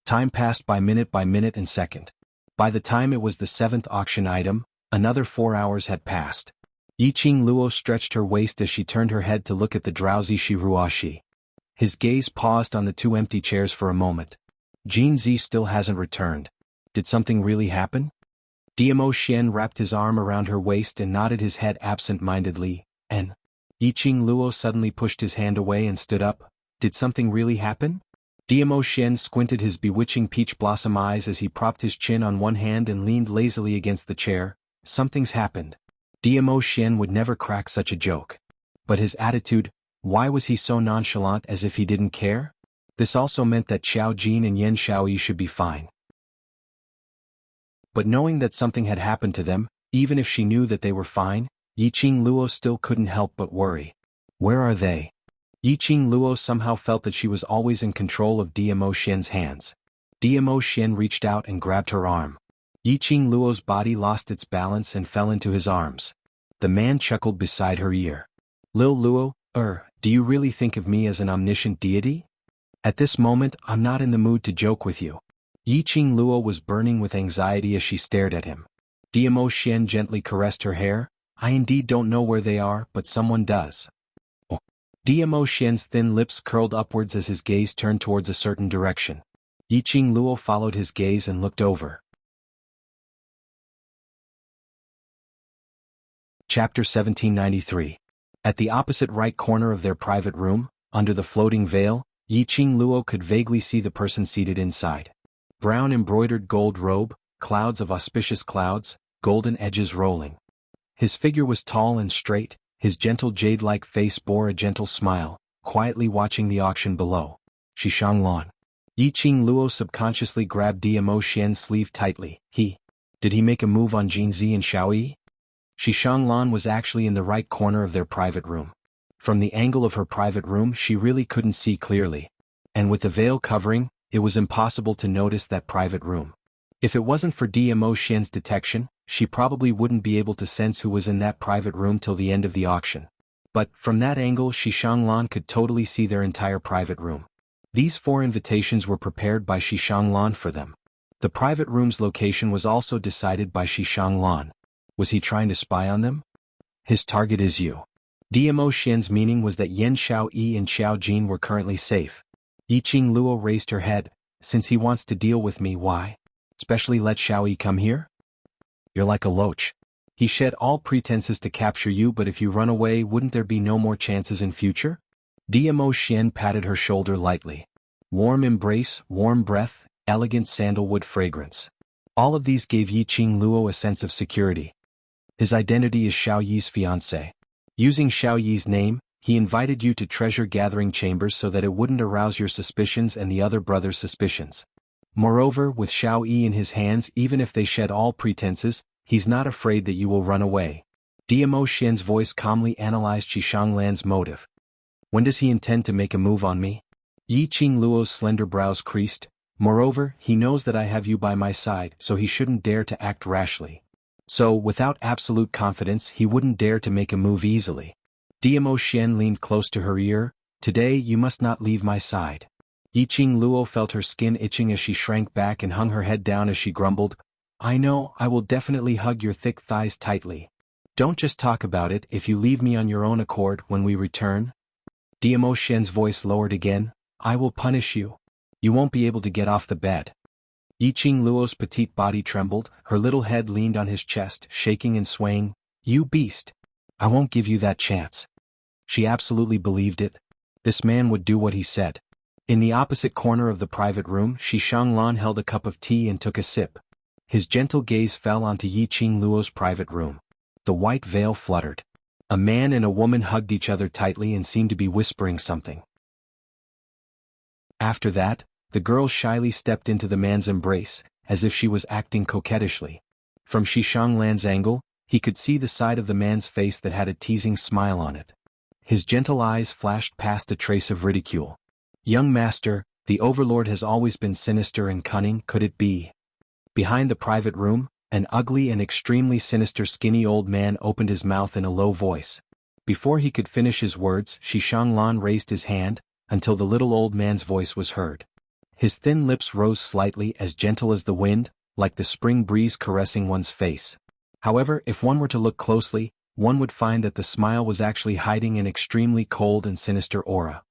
Time passed by minute and second. By the time it was the 7th auction item, another 4 hours had passed. Yiqing Luo stretched her waist as she turned her head to look at the drowsy Shiruashi. His gaze paused on the 2 empty chairs for a moment. Jin Zi still hasn't returned. Did something really happen? Diamo Xian wrapped his arm around her waist and nodded his head absent-mindedly, and Yiqing Luo suddenly pushed his hand away and stood up. Did something really happen? Diamo Xian squinted his bewitching peach blossom eyes as he propped his chin on one hand and leaned lazily against the chair. Something's happened. Diamo Xian would never crack such a joke. But his attitude, why was he so nonchalant as if he didn't care? This also meant that Xiao Jin and Yan Xiaoyi should be fine. But knowing that something had happened to them, even if she knew that they were fine, Yiqing Luo still couldn't help but worry. Where are they? Yiqing Luo somehow felt that she was always in control of Diamo Xian's hands. Diamo Xian reached out and grabbed her arm. Yiqing Luo's body lost its balance and fell into his arms. The man chuckled beside her ear. Lil Luo, do you really think of me as an omniscient deity? At this moment, I'm not in the mood to joke with you. Yiqing Luo was burning with anxiety as she stared at him. Diamo Xian gently caressed her hair. I indeed don't know where they are, but someone does. Oh. Diamo Xian's thin lips curled upwards as his gaze turned towards a certain direction. Yiqing Luo followed his gaze and looked over. Chapter 1793. At the opposite right corner of their private room, under the floating veil, Yiqing Luo could vaguely see the person seated inside. Brown embroidered gold robe, clouds of auspicious clouds, golden edges rolling. His figure was tall and straight, his gentle jade-like face bore a gentle smile, quietly watching the auction below. Xuanhuan. Yiqing Luo subconsciously grabbed Diamo Xian's sleeve tightly. Did he make a move on Jin Zi and Xiaoyi? Xuanhuan was actually in the right corner of their private room. From the angle of her private room she really couldn't see clearly. And with the veil covering, it was impossible to notice that private room. If it wasn't for Diamo Xian's detection, she probably wouldn't be able to sense who was in that private room till the end of the auction. But, from that angle Xuanhuan could totally see their entire private room. These 4 invitations were prepared by Xuanhuan for them. The private room's location was also decided by Xuanhuan. Was he trying to spy on them? His target is you. Diamo Xian's meaning was that Yan Xiaoyi and Xiao Jin were currently safe. Yiqing Luo raised her head. Since he wants to deal with me, why? Especially let Xiaoyi come here? You're like a loach. He shed all pretenses to capture you, but if you run away, wouldn't there be no more chances in future? Diamo Xian patted her shoulder lightly. Warm embrace, warm breath, elegant sandalwood fragrance. All of these gave Yiqing Luo a sense of security. His identity is Xiaoyi's fiancé. Using Xiaoyi's name, he invited you to treasure-gathering chambers so that it wouldn't arouse your suspicions and the other brother's suspicions. Moreover, with Xiaoyi in his hands, even if they shed all pretenses, he's not afraid that you will run away. Diamo Xian's voice calmly analyzed Xuanhuan's motive. When does he intend to make a move on me? Yiqing Luo's slender brows creased. Moreover, he knows that I have you by my side, so he shouldn't dare to act rashly. So, without absolute confidence, he wouldn't dare to make a move easily. Diamo Xian leaned close to her ear. Today you must not leave my side. Yiqing Luo felt her skin itching as she shrank back and hung her head down as she grumbled. I know, I will definitely hug your thick thighs tightly. Don't just talk about it. If you leave me on your own accord when we return. Diamo Xian's voice lowered again. I will punish you. You won't be able to get off the bed. Yiqing Luo's petite body trembled, her little head leaned on his chest, shaking and swaying. You beast! I won't give you that chance. She absolutely believed it. This man would do what he said. In the opposite corner of the private room, Xuanhuan held a cup of tea and took a sip. His gentle gaze fell onto Yiqing Luo's private room. The white veil fluttered. A man and a woman hugged each other tightly and seemed to be whispering something. After that, the girl shyly stepped into the man's embrace, as if she was acting coquettishly. From Xuanhuan's angle, he could see the side of the man's face that had a teasing smile on it. His gentle eyes flashed past a trace of ridicule. Young master, the overlord has always been sinister and cunning, could it be? Behind the private room, an ugly and extremely sinister skinny old man opened his mouth in a low voice. Before he could finish his words, Xuanhuan raised his hand, until the little old man's voice was heard. His thin lips rose slightly, as gentle as the wind. like the spring breeze caressing one's face. However, if one were to look closely, one would find that the smile was actually hiding an extremely cold and sinister aura.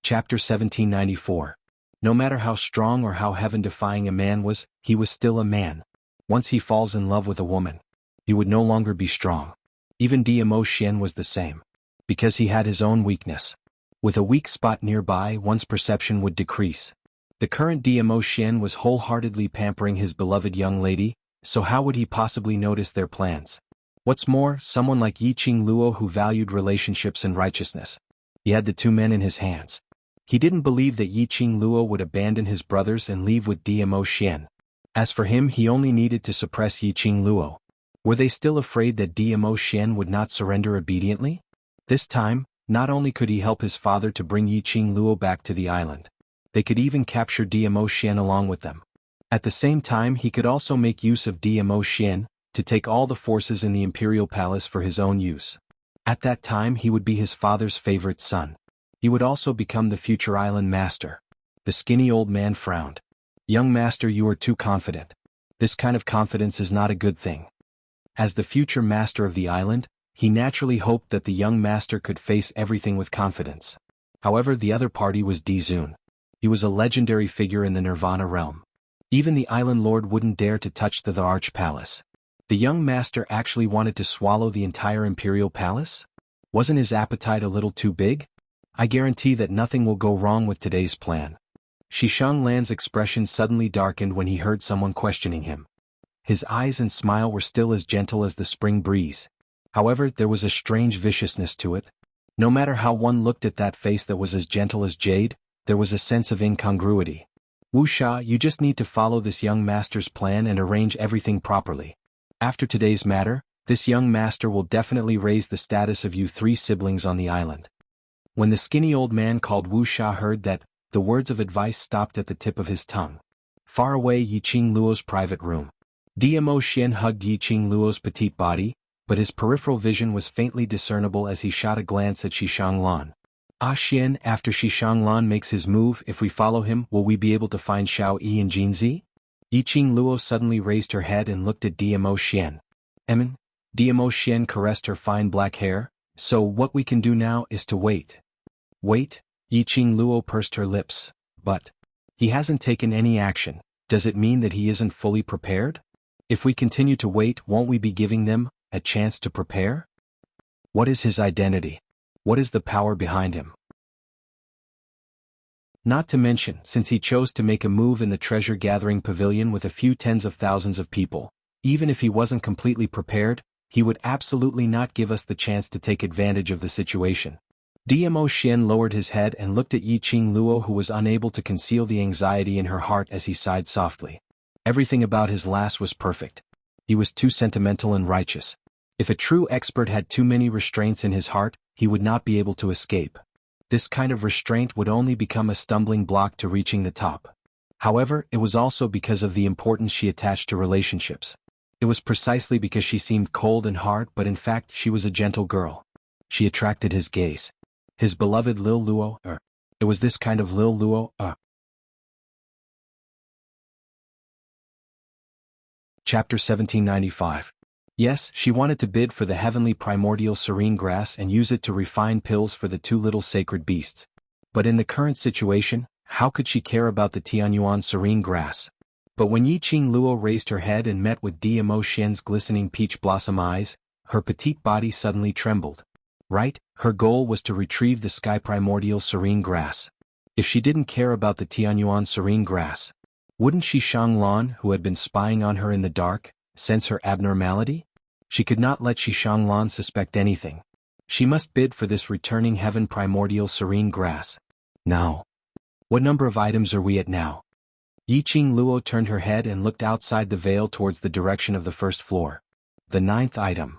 Chapter 1794. No matter how strong or how heaven-defying a man was, he was still a man. Once he falls in love with a woman, he would no longer be strong. Even Xian was the same. Because he had his own weakness. With a weak spot nearby, one's perception would decrease. The current Xian was wholeheartedly pampering his beloved young lady, so how would he possibly notice their plans? What's more, someone like Yiqing Luo who valued relationships and righteousness. He had the two men in his hands. He didn't believe that Yiqing Luo would abandon his brothers and leave with Xian. As for him, he only needed to suppress Yiqing Luo. Were they still afraid that Xian would not surrender obediently? This time, not only could he help his father to bring Yiqing Luo back to the island, they could even capture Xian along with them. At the same time, he could also make use of Xian to take all the forces in the imperial palace for his own use. At that time, he would be his father's favorite son. He would also become the future island master. The skinny old man frowned. Young master, you are too confident. This kind of confidence is not a good thing. As the future master of the island, he naturally hoped that the young master could face everything with confidence. However, the other party was Dizun. He was a legendary figure in the Nirvana realm. Even the island lord wouldn't dare to touch the Arch Palace. The young master actually wanted to swallow the entire imperial palace? Wasn't his appetite a little too big? I guarantee that nothing will go wrong with today's plan. Xuanhuan's expression suddenly darkened when he heard someone questioning him. His eyes and smile were still as gentle as the spring breeze. However, there was a strange viciousness to it. No matter how one looked at that face that was as gentle as jade, there was a sense of incongruity. Wuxia, you just need to follow this young master's plan and arrange everything properly. After today's matter, this young master will definitely raise the status of you three siblings on the island. When the skinny old man called Wuxia heard that, the words of advice stopped at the tip of his tongue. Far away, Yiqing Luo's private room. Xian hugged Yiqing Luo's petite body, but his peripheral vision was faintly discernible as he shot a glance at Xuanhuan. Xian, after Xuanhuan makes his move, if we follow him, will we be able to find Xiao Yi and Jinzi? Yiqing Luo suddenly raised her head and looked at Xian. Xian caressed her fine black hair. So what we can do now is to wait. Wait? Yiqing Luo pursed her lips. But he hasn't taken any action. Does it mean that he isn't fully prepared? If we continue to wait, won't we be giving them a chance to prepare? What is his identity? What is the power behind him? Not to mention, since he chose to make a move in the treasure-gathering pavilion with a few tens of thousands of people, even if he wasn't completely prepared, he would absolutely not give us the chance to take advantage of the situation. Xian lowered his head and looked at Yiqing Luo, who was unable to conceal the anxiety in her heart as he sighed softly. Everything about his lass was perfect. He was too sentimental and righteous. If a true expert had too many restraints in his heart, he would not be able to escape. This kind of restraint would only become a stumbling block to reaching the top. However, it was also because of the importance she attached to relationships. It was precisely because she seemed cold and hard, but in fact she was a gentle girl. She attracted his gaze. His beloved Lil Luo, It was this kind of Lil Luo, Chapter 1795. Yes, she wanted to bid for the heavenly primordial serene grass and use it to refine pills for the two little sacred beasts. But in the current situation, how could she care about the Tianyuan serene grass? But when Yiqing Luo raised her head and met with Xian's glistening peach blossom eyes, her petite body suddenly trembled. Right, her goal was to retrieve the sky primordial serene grass. If she didn't care about the Tianyuan serene grass, wouldn't Xuanhuan, who had been spying on her in the dark, sense her abnormality? She could not let Xuanhuan suspect anything. She must bid for this returning heaven primordial serene grass. Now. What number of items are we at now? Yiqing Luo turned her head and looked outside the veil towards the direction of the first floor. The 9th item.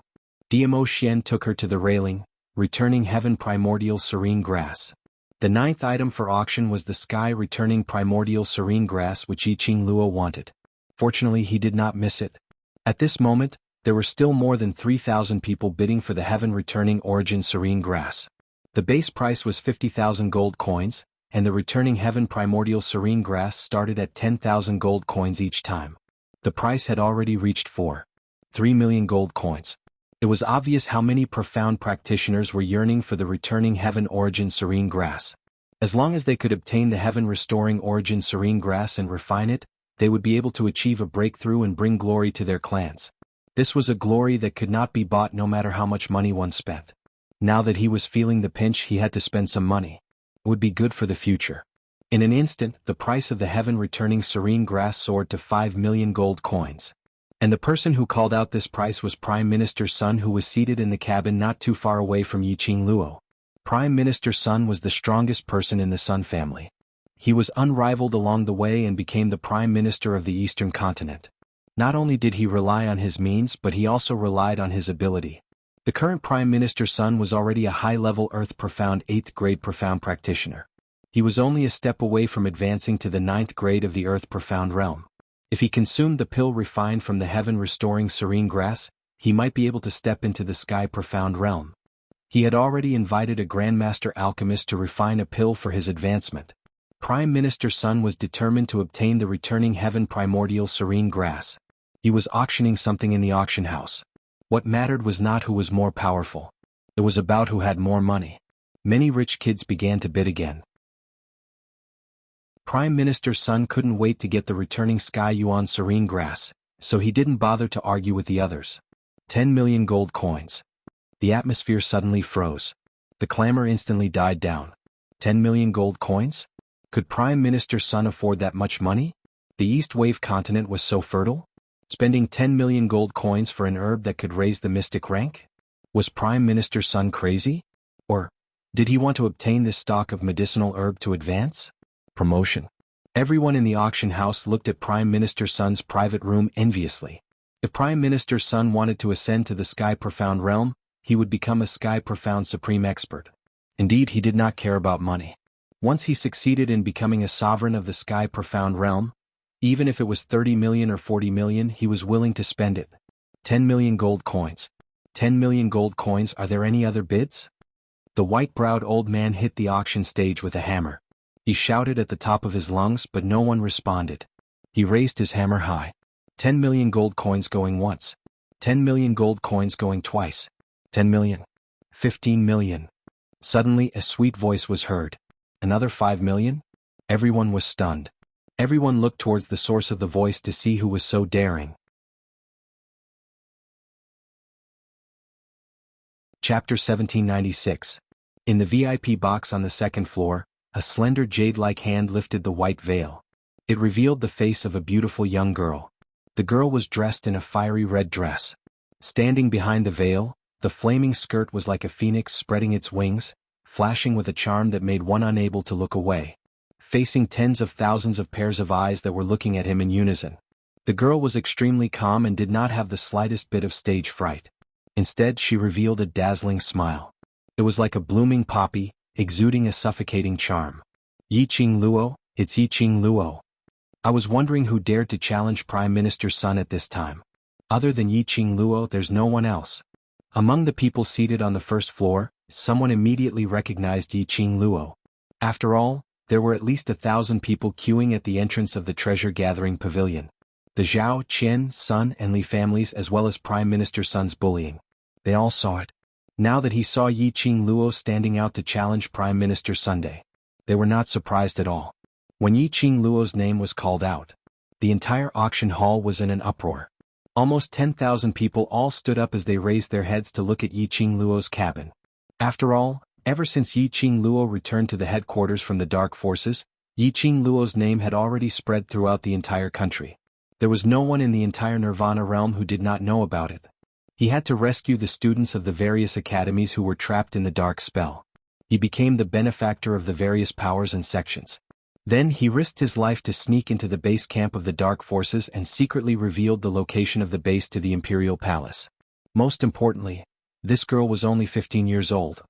Xian took her to the railing, returning heaven primordial serene grass. The 9th item for auction was the sky returning primordial serene grass which Yiqing Luo wanted. Fortunately, he did not miss it. At this moment, there were still more than 3,000 people bidding for the heaven returning origin serene grass. The base price was 50,000 gold coins, and the returning heaven primordial serene grass started at 10,000 gold coins each time. The price had already reached 3 million gold coins. It was obvious how many profound practitioners were yearning for the returning heaven origin serene grass. As long as they could obtain the heaven restoring origin serene grass and refine it, they would be able to achieve a breakthrough and bring glory to their clans. This was a glory that could not be bought no matter how much money one spent. Now that he was feeling the pinch, he had to spend some money. It would be good for the future. In an instant, the price of the heaven returning serene grass soared to 5 million gold coins. And the person who called out this price was Prime Minister Sun, who was seated in the cabin not too far away from Yiqing Luo. Prime Minister Sun was the strongest person in the Sun family. He was unrivaled along the way and became the Prime Minister of the Eastern continent. Not only did he rely on his means, but he also relied on his ability. The current Prime Minister Sun was already a high-level Earth Profound 8th grade Profound practitioner. He was only a step away from advancing to the 9th grade of the Earth Profound realm. If he consumed the pill refined from the heaven-restoring serene grass, he might be able to step into the Sky Profound realm. He had already invited a Grandmaster Alchemist to refine a pill for his advancement. Prime Minister Sun was determined to obtain the returning heaven primordial serene grass. He was auctioning something in the auction house. What mattered was not who was more powerful. It was about who had more money. Many rich kids began to bid again. Prime Minister Sun couldn't wait to get the returning Xuanhuan serene grass, so he didn't bother to argue with the others. 10 million gold coins. The atmosphere suddenly froze. The clamor instantly died down. 10 million gold coins? Could Prime Minister Sun afford that much money? The East Wave continent was so fertile? Spending 10 million gold coins for an herb that could raise the mystic rank? Was Prime Minister Sun crazy? Or did he want to obtain this stock of medicinal herb to advance? Promotion. Everyone in the auction house looked at Prime Minister Sun's private room enviously. If Prime Minister Sun wanted to ascend to the Sky Profound realm, he would become a Sky Profound Supreme Expert. Indeed, he did not care about money. Once he succeeded in becoming a sovereign of the Sky Profound realm, even if it was 30 million or 40 million, he was willing to spend it. 10 million gold coins. 10 million gold coins. Are there any other bids? The white-browed old man hit the auction stage with a hammer. He shouted at the top of his lungs, but no one responded. He raised his hammer high. 10 million gold coins going once. 10 million gold coins going twice. 10 million. 15 million. Suddenly a sweet voice was heard. Another 5 million? Everyone was stunned. Everyone looked towards the source of the voice to see who was so daring. Chapter 1796. In the VIP box on the second floor, a slender jade-like hand lifted the white veil. It revealed the face of a beautiful young girl. The girl was dressed in a fiery red dress. Standing behind the veil, the flaming skirt was like a phoenix spreading its wings, flashing with a charm that made one unable to look away. Facing tens of thousands of pairs of eyes that were looking at him in unison. The girl was extremely calm and did not have the slightest bit of stage fright. Instead, she revealed a dazzling smile. It was like a blooming poppy, exuding a suffocating charm. Yiqing Luo, it's Yiqing Luo. I was wondering who dared to challenge Prime Minister Sun at this time. Other than Yiqing Luo, there's no one else. Among the people seated on the first floor, someone immediately recognized Yiqing Luo. After all, there were at least 1,000 people queuing at the entrance of the treasure-gathering pavilion. The Zhao, Qian, Sun, and Li families, as well as Prime Minister Sun's bullying. They all saw it. Now that he saw Yiqing Luo standing out to challenge Prime Minister Sunday, they were not surprised at all. When Yiqing Luo's name was called out, the entire auction hall was in an uproar. Almost 10,000 people all stood up as they raised their heads to look at Yiqing Luo's cabin. After all, ever since Yiqing Luo returned to the headquarters from the Dark Forces, Yiqing Luo's name had already spread throughout the entire country. There was no one in the entire Nirvana realm who did not know about it. He had to rescue the students of the various academies who were trapped in the dark spell. He became the benefactor of the various powers and sections. Then he risked his life to sneak into the base camp of the Dark Forces and secretly revealed the location of the base to the Imperial Palace. Most importantly, this girl was only 15 years old.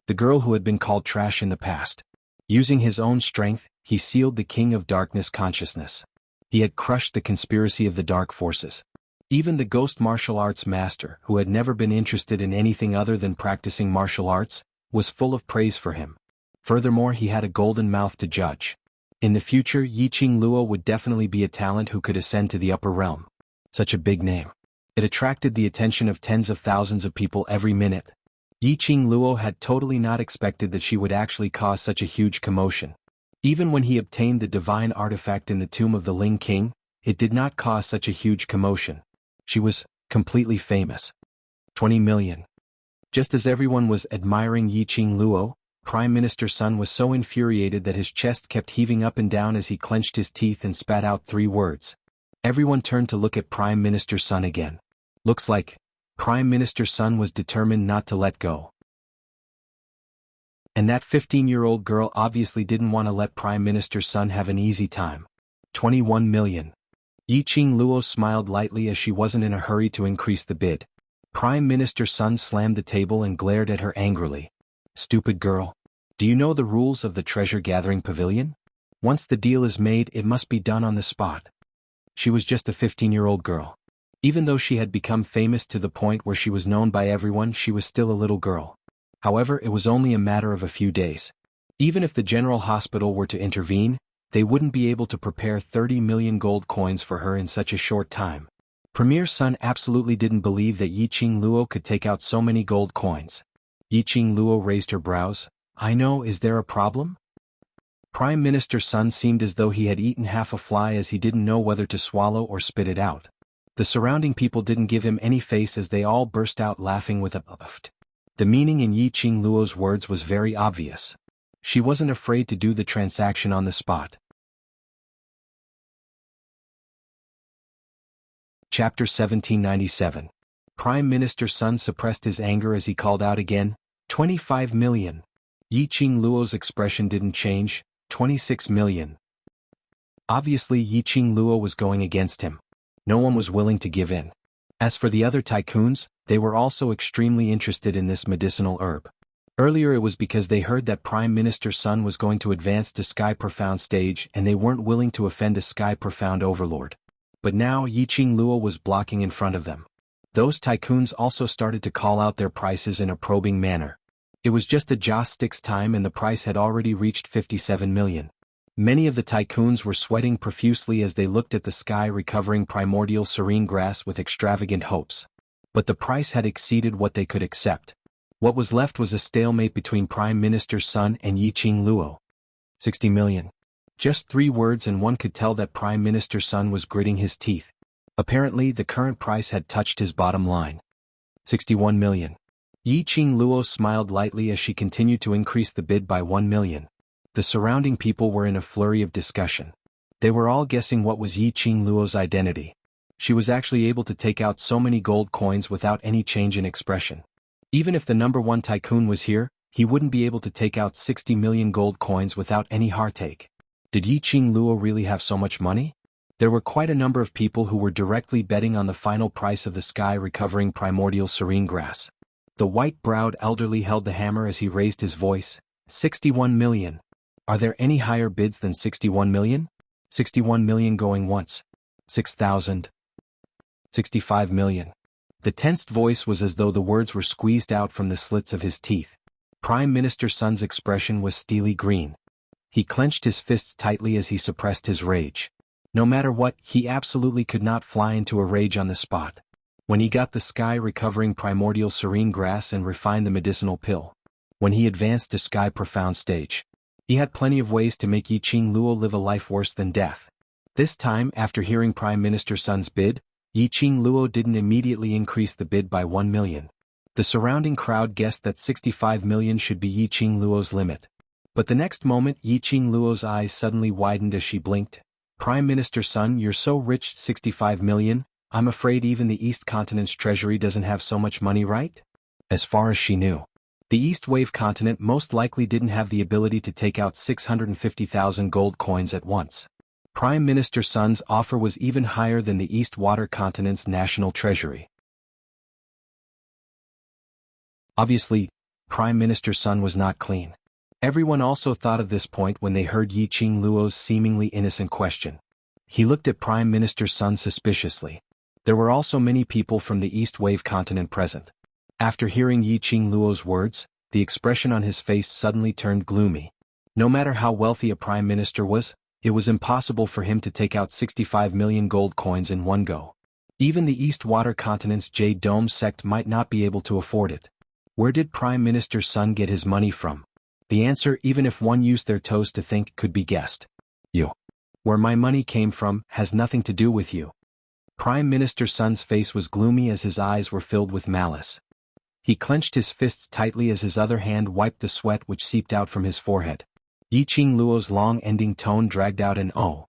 The girl who had been called trash in the past. Using his own strength, he sealed the King of Darkness consciousness. He had crushed the conspiracy of the Dark Forces. Even the ghost martial arts master, who had never been interested in anything other than practicing martial arts, was full of praise for him. Furthermore, he had a golden mouth to judge. In the future, Yiqing Luo would definitely be a talent who could ascend to the upper realm. Such a big name. It attracted the attention of tens of thousands of people every minute. Yiqing Luo had totally not expected that she would actually cause such a huge commotion. Even when he obtained the divine artifact in the tomb of the Ling King, it did not cause such a huge commotion. She was completely famous. 20 million. Just as everyone was admiring Yiqing Luo, Prime Minister Sun was so infuriated that his chest kept heaving up and down as he clenched his teeth and spat out 3 words. Everyone turned to look at Prime Minister Sun again. Looks like Prime Minister Sun was determined not to let go. And that 15-year-old girl obviously didn't want to let Prime Minister Sun have an easy time. 21 million. Yiqing Luo smiled lightly as she wasn't in a hurry to increase the bid. Prime Minister Sun slammed the table and glared at her angrily. Stupid girl. Do you know the rules of the treasure-gathering pavilion? Once the deal is made, it must be done on the spot. She was just a 15-year-old girl. Even though she had become famous to the point where she was known by everyone, she was still a little girl. However, it was only a matter of a few days. Even if the General Hospital were to intervene, they wouldn't be able to prepare 30 million gold coins for her in such a short time. Premier Sun absolutely didn't believe that Yiqing Luo could take out so many gold coins. Yiqing Luo raised her brows. I know, is there a problem? Prime Minister Sun seemed as though he had eaten half a fly as he didn't know whether to swallow or spit it out. The surrounding people didn't give him any face as they all burst out laughing with a puff. The meaning in Yiqing Luo's words was very obvious. She wasn't afraid to do the transaction on the spot. Chapter 1797. Prime Minister Sun suppressed his anger as he called out again, 25 million. Yiqing Luo's expression didn't change, 26 million. Obviously, Yiqing Luo was going against him. No one was willing to give in. As for the other tycoons, they were also extremely interested in this medicinal herb. Earlier it was because they heard that Prime Minister Sun was going to advance to Sky Profound stage and they weren't willing to offend a Sky Profound overlord. But now Yiqing Luo was blocking in front of them. Those tycoons also started to call out their prices in a probing manner. It was just a joss sticks time and the price had already reached 57 million. Many of the tycoons were sweating profusely as they looked at the sky recovering primordial serene grass with extravagant hopes. But the price had exceeded what they could accept. What was left was a stalemate between Prime Minister Sun and Yiqing Luo. 60 million. Just 3 words and one could tell that Prime Minister Sun was gritting his teeth. Apparently, the current price had touched his bottom line. 61 million. Yiqing Luo smiled lightly as she continued to increase the bid by 1 million. The surrounding people were in a flurry of discussion. They were all guessing what was Yiqing Luo's identity. She was actually able to take out so many gold coins without any change in expression. Even if the number 1 tycoon was here, he wouldn't be able to take out 60 million gold coins without any heartache. Did Yiqing Luo really have so much money? There were quite a number of people who were directly betting on the final price of the sky recovering primordial serene grass. The white-browed elderly held the hammer as he raised his voice. 61 million. Are there any higher bids than 61 million? 61 million going once. 6,000. 65 million. The tensed voice was as though the words were squeezed out from the slits of his teeth. Prime Minister Sun's expression was steely green. He clenched his fists tightly as he suppressed his rage. No matter what, he absolutely could not fly into a rage on the spot. When he got the sky recovering primordial serene grass and refined the medicinal pill. When he advanced to Sky Profound stage. He had plenty of ways to make Yiqing Luo live a life worse than death. This time, after hearing Prime Minister Sun's bid, Yiqing Luo didn't immediately increase the bid by 1 million. The surrounding crowd guessed that 65 million should be Yiqing Luo's limit. But the next moment Yiqing Luo's eyes suddenly widened as she blinked. Prime Minister Sun, you're so rich, 65 million, I'm afraid even the East Continent's treasury doesn't have so much money, right? As far as she knew. The East Wave continent most likely didn't have the ability to take out 650,000 gold coins at once. Prime Minister Sun's offer was even higher than the East Water continent's national treasury. Obviously, Prime Minister Sun was not clean. Everyone also thought of this point when they heard Yiqing Luo's seemingly innocent question. He looked at Prime Minister Sun suspiciously. There were also many people from the East Wave continent present. After hearing Yiqing Luo's words, the expression on his face suddenly turned gloomy. No matter how wealthy a prime minister was, it was impossible for him to take out 65 million gold coins in one go. Even the East Water Continent's Jade Dome sect might not be able to afford it. Where did Prime Minister's son get his money from? The answer, even if one used their toes to think, could be guessed. You. Where my money came from has nothing to do with you. Prime Minister's son's face was gloomy as his eyes were filled with malice. He clenched his fists tightly as his other hand wiped the sweat which seeped out from his forehead. Yiqing Luo's long-ending tone dragged out an "oh."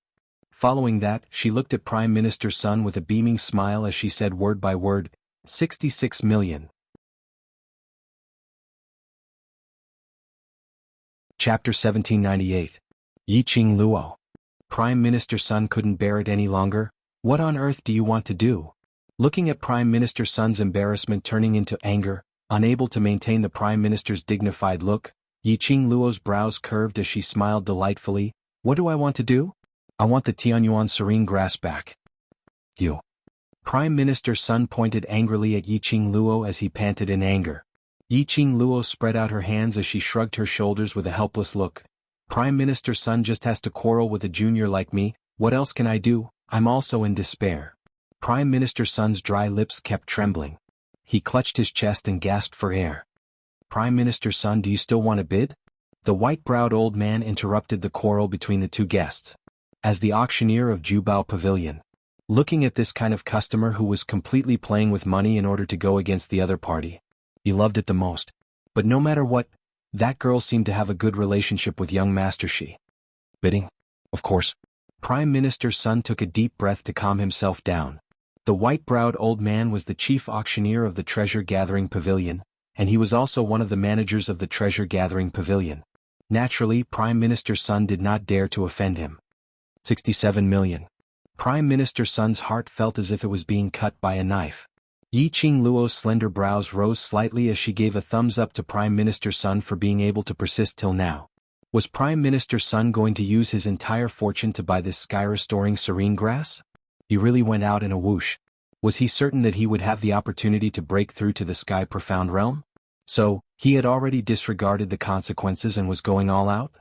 Following that, she looked at Prime Minister's son with a beaming smile as she said word by word, 66 million. Chapter 1798. Yiqing Luo. Prime Minister's son couldn't bear it any longer. What on earth do you want to do? Looking at Prime Minister's son's embarrassment turning into anger, unable to maintain the Prime Minister's dignified look, Yiqing Luo's brows curved as she smiled delightfully. What do I want to do? I want the Xuanhuan serene grass back. You. Prime Minister's son pointed angrily at Yiqing Luo as he panted in anger. Yiqing Luo spread out her hands as she shrugged her shoulders with a helpless look. Prime Minister's son just has to quarrel with a junior like me. What else can I do? I'm also in despair. Prime Minister's son's dry lips kept trembling. He clutched his chest and gasped for air. Prime Minister's son, do you still want to bid? The white-browed old man interrupted the quarrel between the two guests. As the auctioneer of Jubao Pavilion, looking at this kind of customer who was completely playing with money in order to go against the other party, he loved it the most. But no matter what, that girl seemed to have a good relationship with young Master Shi. Bidding? Of course. Prime Minister's son took a deep breath to calm himself down. The white-browed old man was the chief auctioneer of the treasure-gathering pavilion, and he was also one of the managers of the treasure-gathering pavilion. Naturally, Prime Minister's son did not dare to offend him. 67 million. Prime Minister's son's heart felt as if it was being cut by a knife. Yiqing Luo's slender brows rose slightly as she gave a thumbs up to Prime Minister's son for being able to persist till now. Was Prime Minister's son going to use his entire fortune to buy this sky-restoring serene grass? He really went out in a whoosh. Was he certain that he would have the opportunity to break through to the sky-profound realm? So, he had already disregarded the consequences and was going all out?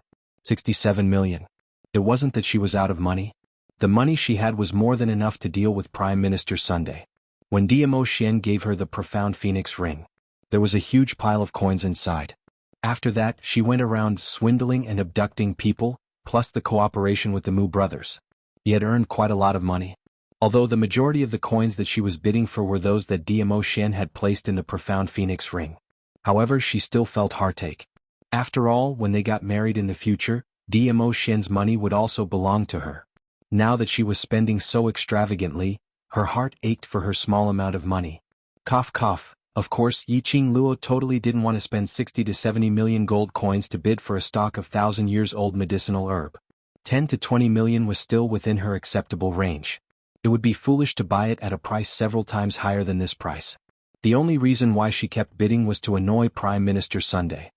67 million. It wasn't that she was out of money. The money she had was more than enough to deal with Prime Minister Sunday. When Diamo Xian gave her the profound phoenix ring, there was a huge pile of coins inside. After that, she went around swindling and abducting people, plus the cooperation with the Mu brothers. He had earned quite a lot of money. Although the majority of the coins that she was bidding for were those that Diamo Xian had placed in the profound phoenix ring. However, she still felt heartache. After all, when they got married in the future, Diamo Xian's money would also belong to her. Now that she was spending so extravagantly, her heart ached for her small amount of money. Cough cough. Of course, Yiqing Luo totally didn't want to spend 60 to 70 million gold coins to bid for a stock of 1,000-years-old medicinal herb. 10 to 20 million was still within her acceptable range. It would be foolish to buy it at a price several times higher than this price. The only reason why she kept bidding was to annoy Prime Minister Sunday.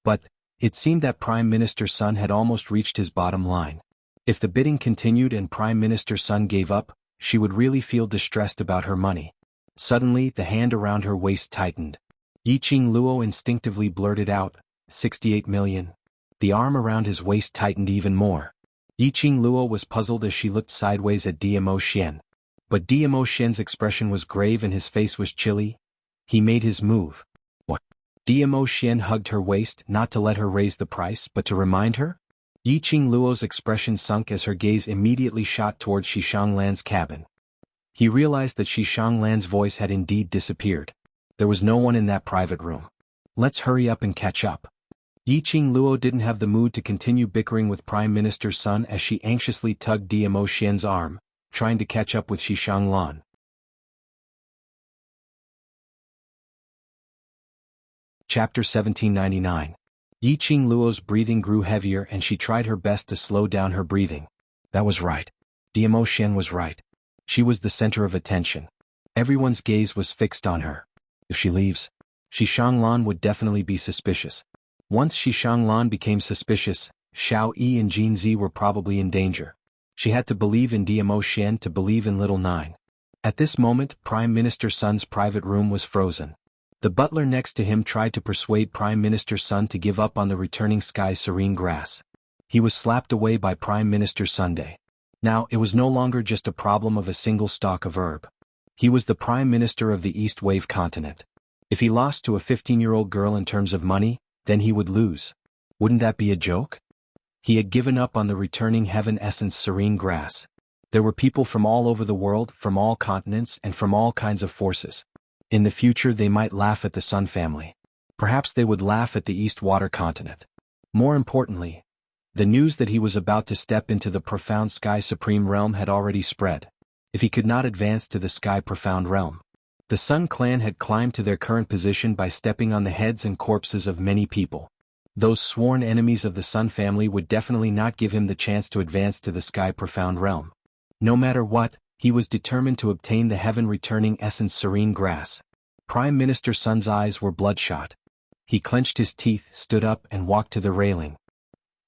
But it seemed that Prime Minister's son had almost reached his bottom line. If the bidding continued and Prime Minister's son gave up, she would really feel distressed about her money. Suddenly, the hand around her waist tightened. Yiqing Luo instinctively blurted out, 68 million. The arm around his waist tightened even more. Yiqing Luo was puzzled as she looked sideways at Diamo Xian. But Diamo Xian's expression was grave and his face was chilly. He made his move. What? Diamo Xian hugged her waist, not to let her raise the price but to remind her? Yiqing Luo's expression sunk as her gaze immediately shot towards Xianxuan's cabin. He realized that Xianxuan's voice had indeed disappeared. There was no one in that private room. Let's hurry up and catch up. Yiqing Luo didn't have the mood to continue bickering with Prime Minister's son as she anxiously tugged Diamo Xian's arm, trying to catch up with Xianxuan. Chapter 1799. Yiqing Luo's breathing grew heavier and she tried her best to slow down her breathing. That was right. Diamo Xian was right. She was the center of attention. Everyone's gaze was fixed on her. If she leaves, Xianxuan would definitely be suspicious. Once Xianxuan became suspicious, Xiao Yi and Jin Zi were probably in danger. She had to believe in Diamo Xian to believe in Little Nine. At this moment, Prime Minister's son's private room was frozen. The butler next to him tried to persuade Prime Minister Sun to give up on the returning sky's serene grass. He was slapped away by Prime Minister Sunday. Now, it was no longer just a problem of a single stalk of herb. He was the Prime Minister of the East Wave continent. If he lost to a 15-year-old girl in terms of money, then he would lose. Wouldn't that be a joke? He had given up on the returning heaven essence serene grass. There were people from all over the world, from all continents and from all kinds of forces. In the future they might laugh at the Sun family. Perhaps they would laugh at the East Water continent. More importantly, the news that he was about to step into the profound Sky Supreme realm had already spread. If he could not advance to the Sky Profound realm, the Sun clan had climbed to their current position by stepping on the heads and corpses of many people. Those sworn enemies of the Sun family would definitely not give him the chance to advance to the Sky Profound realm. No matter what, he was determined to obtain the heaven-returning essence serene grass. Prime Minister Sun's eyes were bloodshot. He clenched his teeth, stood up and walked to the railing.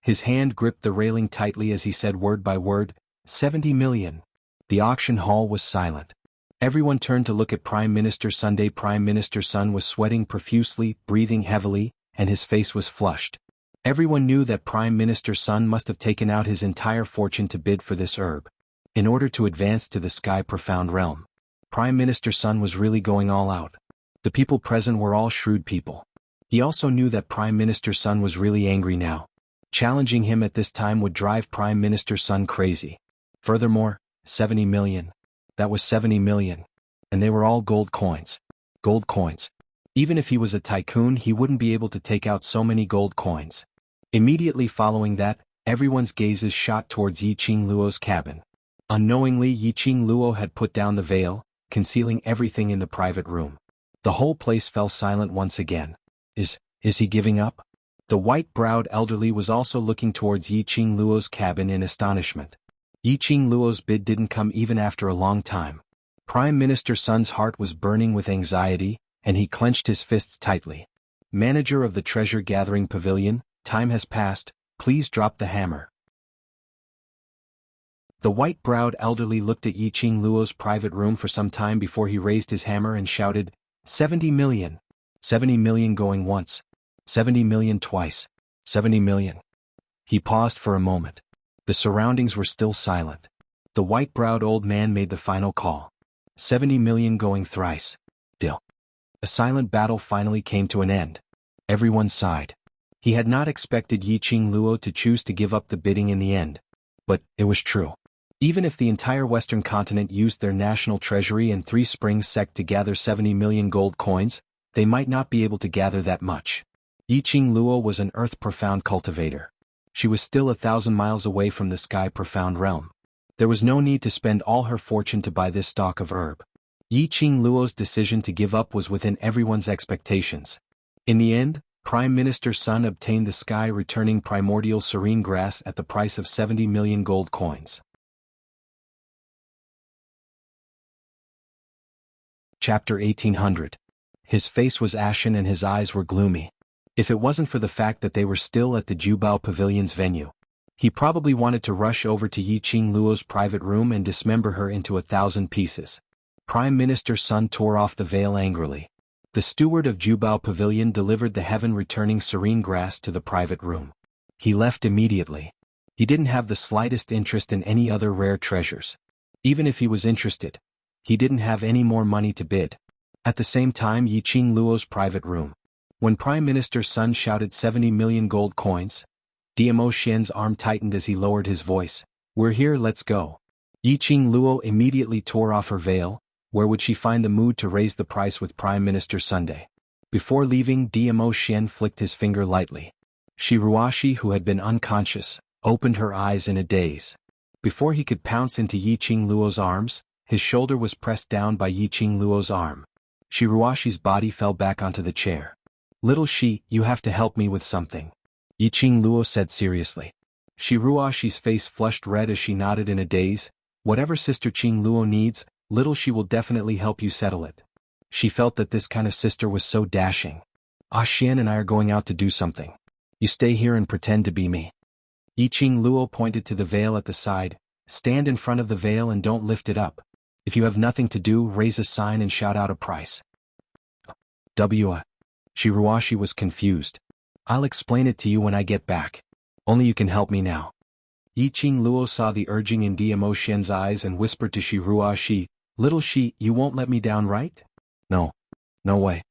His hand gripped the railing tightly as he said word by word, 70 million. The auction hall was silent. Everyone turned to look at Prime Minister Sunday. Prime Minister Sun was sweating profusely, breathing heavily, and his face was flushed. Everyone knew that Prime Minister Sun must have taken out his entire fortune to bid for this herb. In order to advance to the Sky Profound realm, Prime Minister Sun was really going all out. The people present were all shrewd people. He also knew that Prime Minister Sun was really angry now. Challenging him at this time would drive Prime Minister Sun crazy. Furthermore, 70 million. That was 70 million. And they were all gold coins. Gold coins. Even if he was a tycoon, he wouldn't be able to take out so many gold coins. Immediately following that, everyone's gazes shot towards Yi Qing Luo's cabin. Unknowingly, Yi Qing Luo had put down the veil, concealing everything in the private room. The whole place fell silent once again. Is he giving up? The white-browed elderly was also looking towards Yi Qing Luo's cabin in astonishment. Yi Qing Luo's bid didn't come even after a long time. Prime Minister Sun's heart was burning with anxiety, and he clenched his fists tightly. Manager of the treasure-gathering pavilion, time has passed, please drop the hammer. The white-browed elderly looked at Yi Qing Luo's private room for some time before he raised his hammer and shouted, 70 million. 70 million going once. 70 million twice. 70 million. He paused for a moment. The surroundings were still silent. The white-browed old man made the final call. 70 million going thrice. Dill. A silent battle finally came to an end. Everyone sighed. He had not expected Yi Qing Luo to choose to give up the bidding in the end. But it was true. Even if the entire Western continent used their national treasury and Three Springs sect to gather 70 million gold coins, they might not be able to gather that much. Yi Qing Luo was an earth-profound cultivator. She was still 1,000 miles away from the Sky Profound realm. There was no need to spend all her fortune to buy this stalk of herb. Yi Qing Luo's decision to give up was within everyone's expectations. In the end, Prime Minister Sun obtained the sky-returning primordial serene grass at the price of 70 million gold coins. Chapter 1800. His face was ashen and his eyes were gloomy. If it wasn't for the fact that they were still at the Jubao Pavilion's venue, he probably wanted to rush over to Yi Qing Luo's private room and dismember her into 1,000 pieces. Prime Minister Sun tore off the veil angrily. The steward of Jubao Pavilion delivered the heaven-returning serene grass to the private room. He left immediately. He didn't have the slightest interest in any other rare treasures. Even if he was interested, he didn't have any more money to bid. At the same time, Yi Qing Luo's private room. When Prime Minister Sun shouted 70 million gold coins, Dmo Xian's arm tightened as he lowered his voice. We're here, let's go. Yi Qing Luo immediately tore off her veil. Where would she find the mood to raise the price with Prime Minister Sunday? Before leaving, Dmo Xian flicked his finger lightly. Shiruashi, who had been unconscious, opened her eyes in a daze. Before he could pounce into Yi Qing Luo's arms, his shoulder was pressed down by Yi Qing Luo's arm. Shiruashi's body fell back onto the chair. Little Shi, you have to help me with something. Yi Qing Luo said seriously. Shiruashi's face flushed red as she nodded in a daze. Whatever Sister Qing Luo needs, little Shi will definitely help you settle it. She felt that this kind of sister was so dashing. Xian and I are going out to do something. You stay here and pretend to be me. Yi Qing Luo pointed to the veil at the side. Stand in front of the veil and don't lift it up. If you have nothing to do, raise a sign and shout out a price. Shiruashi was confused. I'll explain it to you when I get back. Only you can help me now. Yiqing Luo saw the urging in Diamo Xian's eyes and whispered to Shiruashi, Little Shi, you won't let me down, right? No. No way.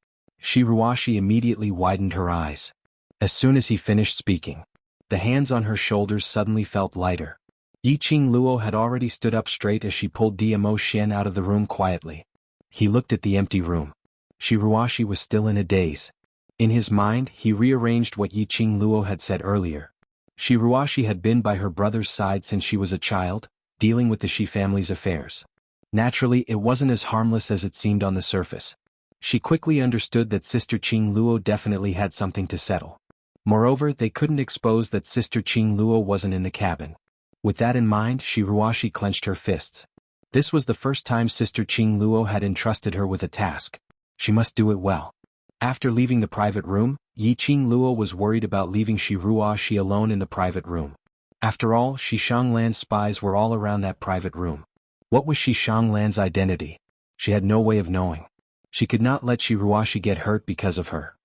Shiruashi immediately widened her eyes. As soon as he finished speaking, the hands on her shoulders suddenly felt lighter. Yiqing Luo had already stood up straight as she pulled Diamo Xian out of the room quietly. He looked at the empty room. Shiruashi was still in a daze. In his mind, he rearranged what Yiqing Luo had said earlier. Shiruashi had been by her brother's side since she was a child, dealing with the Shi family's affairs. Naturally, it wasn't as harmless as it seemed on the surface. She quickly understood that Sister Qing Luo definitely had something to settle. Moreover, they couldn't expose that Sister Qing Luo wasn't in the cabin. With that in mind, Shiruashi clenched her fists. This was the first time Sister Qing Luo had entrusted her with a task. She must do it well. After leaving the private room, Yiqing Luo was worried about leaving Shiruashi alone in the private room. After all, Xianxuan's spies were all around that private room. What was Xianxuan's identity? She had no way of knowing. She could not let Shiruashi get hurt because of her.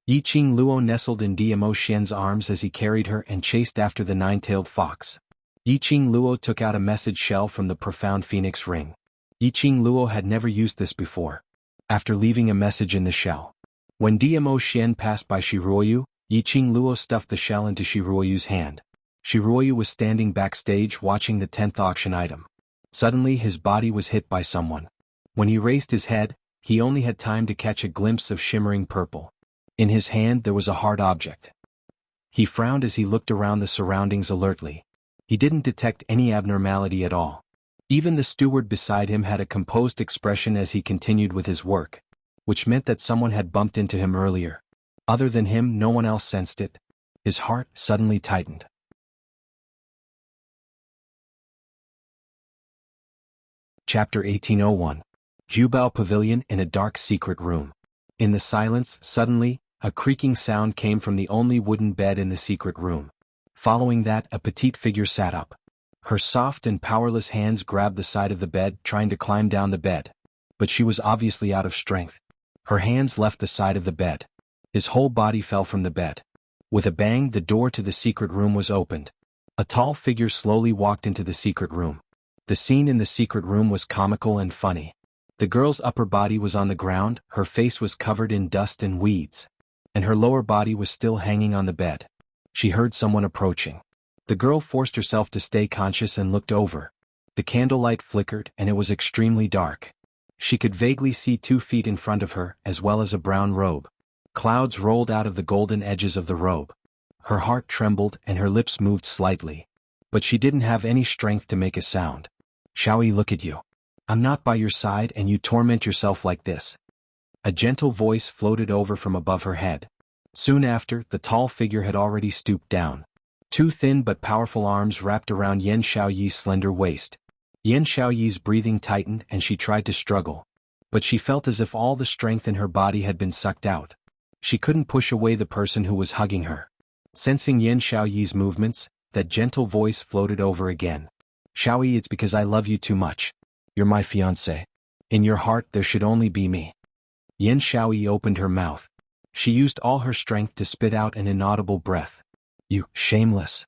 Yiqing Luo nestled in Diamo Xian's arms as he carried her and chased after the nine-tailed fox. Yiqing Luo took out a message shell from the profound phoenix ring. Yiqing Luo had never used this before. After leaving a message in the shell, when Diamo Xian passed by Shiruoyu, Yiqing Luo stuffed the shell into Shiruoyu's hand. Shiruoyu was standing backstage watching the 10th auction item. Suddenly his body was hit by someone. When he raised his head, he only had time to catch a glimpse of shimmering purple. In his hand there was a hard object. He frowned as he looked around the surroundings alertly. He didn't detect any abnormality at all. Even the steward beside him had a composed expression as he continued with his work, which meant that someone had bumped into him earlier. Other than him, no one else sensed it. His heart suddenly tightened. Chapter 1801. Jubao Pavilion in a dark secret room. In the silence, suddenly, a creaking sound came from the only wooden bed in the secret room. Following that, a petite figure sat up. Her soft and powerless hands grabbed the side of the bed, trying to climb down the bed. But she was obviously out of strength. Her hands left the side of the bed. His whole body fell from the bed. With a bang, the door to the secret room was opened. A tall figure slowly walked into the secret room. The scene in the secret room was comical and funny. The girl's upper body was on the ground, her face was covered in dust and weeds, and her lower body was still hanging on the bed. She heard someone approaching. The girl forced herself to stay conscious and looked over. The candlelight flickered and it was extremely dark. She could vaguely see 2 feet in front of her, as well as a brown robe. Clouds rolled out of the golden edges of the robe. Her heart trembled and her lips moved slightly. But she didn't have any strength to make a sound. Shall we look at you? I'm not by your side and you torment yourself like this. A gentle voice floated over from above her head. Soon after, the tall figure had already stooped down. 2 thin but powerful arms wrapped around Yan Xiaoyi's slender waist. Yan Xiaoyi's breathing tightened and she tried to struggle. But she felt as if all the strength in her body had been sucked out. She couldn't push away the person who was hugging her. Sensing Yan Xiaoyi's movements, that gentle voice floated over again. Xiaoyi, it's because I love you too much. You're my fiancé. In your heart there should only be me. Yan Xiaoyi opened her mouth. She used all her strength to spit out an inaudible breath. You, shameless.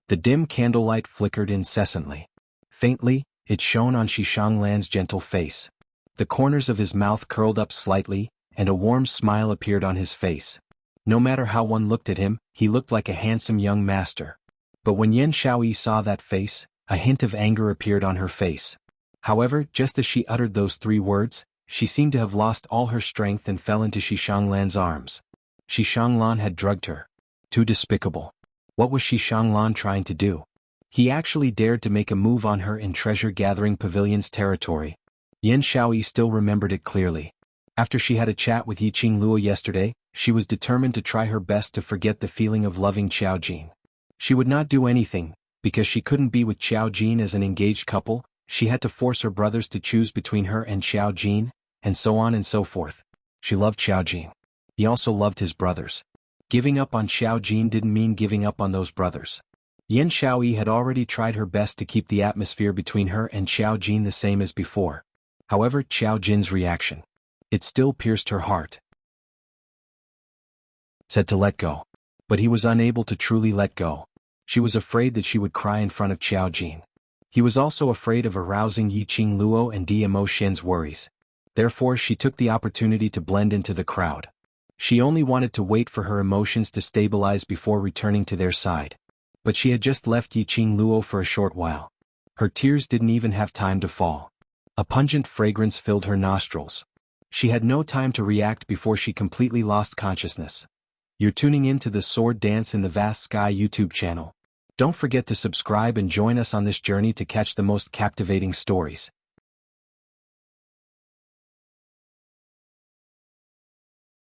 The dim candlelight flickered incessantly. Faintly, it shone on Xianxuan's gentle face. The corners of his mouth curled up slightly, and a warm smile appeared on his face. No matter how one looked at him, he looked like a handsome young master. But when Yan Xiaoyi saw that face, a hint of anger appeared on her face. However, just as she uttered those 3 words, she seemed to have lost all her strength and fell into Xianxuan's arms. Xianxuan had drugged her. Too despicable. What was Xianxuan trying to do? He actually dared to make a move on her in treasure-gathering pavilion's territory. Yan Xiaoyi still remembered it clearly. After she had a chat with Yiqing Luo yesterday, she was determined to try her best to forget the feeling of loving Qiao Jin. She would not do anything, because she couldn't be with Qiao Jin as an engaged couple. She had to force her brothers to choose between her and Qiao Jin, and so on and so forth. She loved Qiao Jin. He also loved his brothers. Giving up on Qiao Jin didn't mean giving up on those brothers. Yan Xiaoyi had already tried her best to keep the atmosphere between her and Qiao Jin the same as before. However, Qiao Jin's reaction. It still pierced her heart. Said to let go. But he was unable to truly let go. She was afraid that she would cry in front of Xiao Jin. He was also afraid of arousing Yiqing Luo and Dmo Shen's worries. Therefore she took the opportunity to blend into the crowd. She only wanted to wait for her emotions to stabilize before returning to their side. But she had just left Yiqing Luo for a short while. Her tears didn't even have time to fall. A pungent fragrance filled her nostrils. She had no time to react before she completely lost consciousness. You're tuning in to the Sword Dance in the Vast Sky YouTube channel. Don't forget to subscribe and join us on this journey to catch the most captivating stories.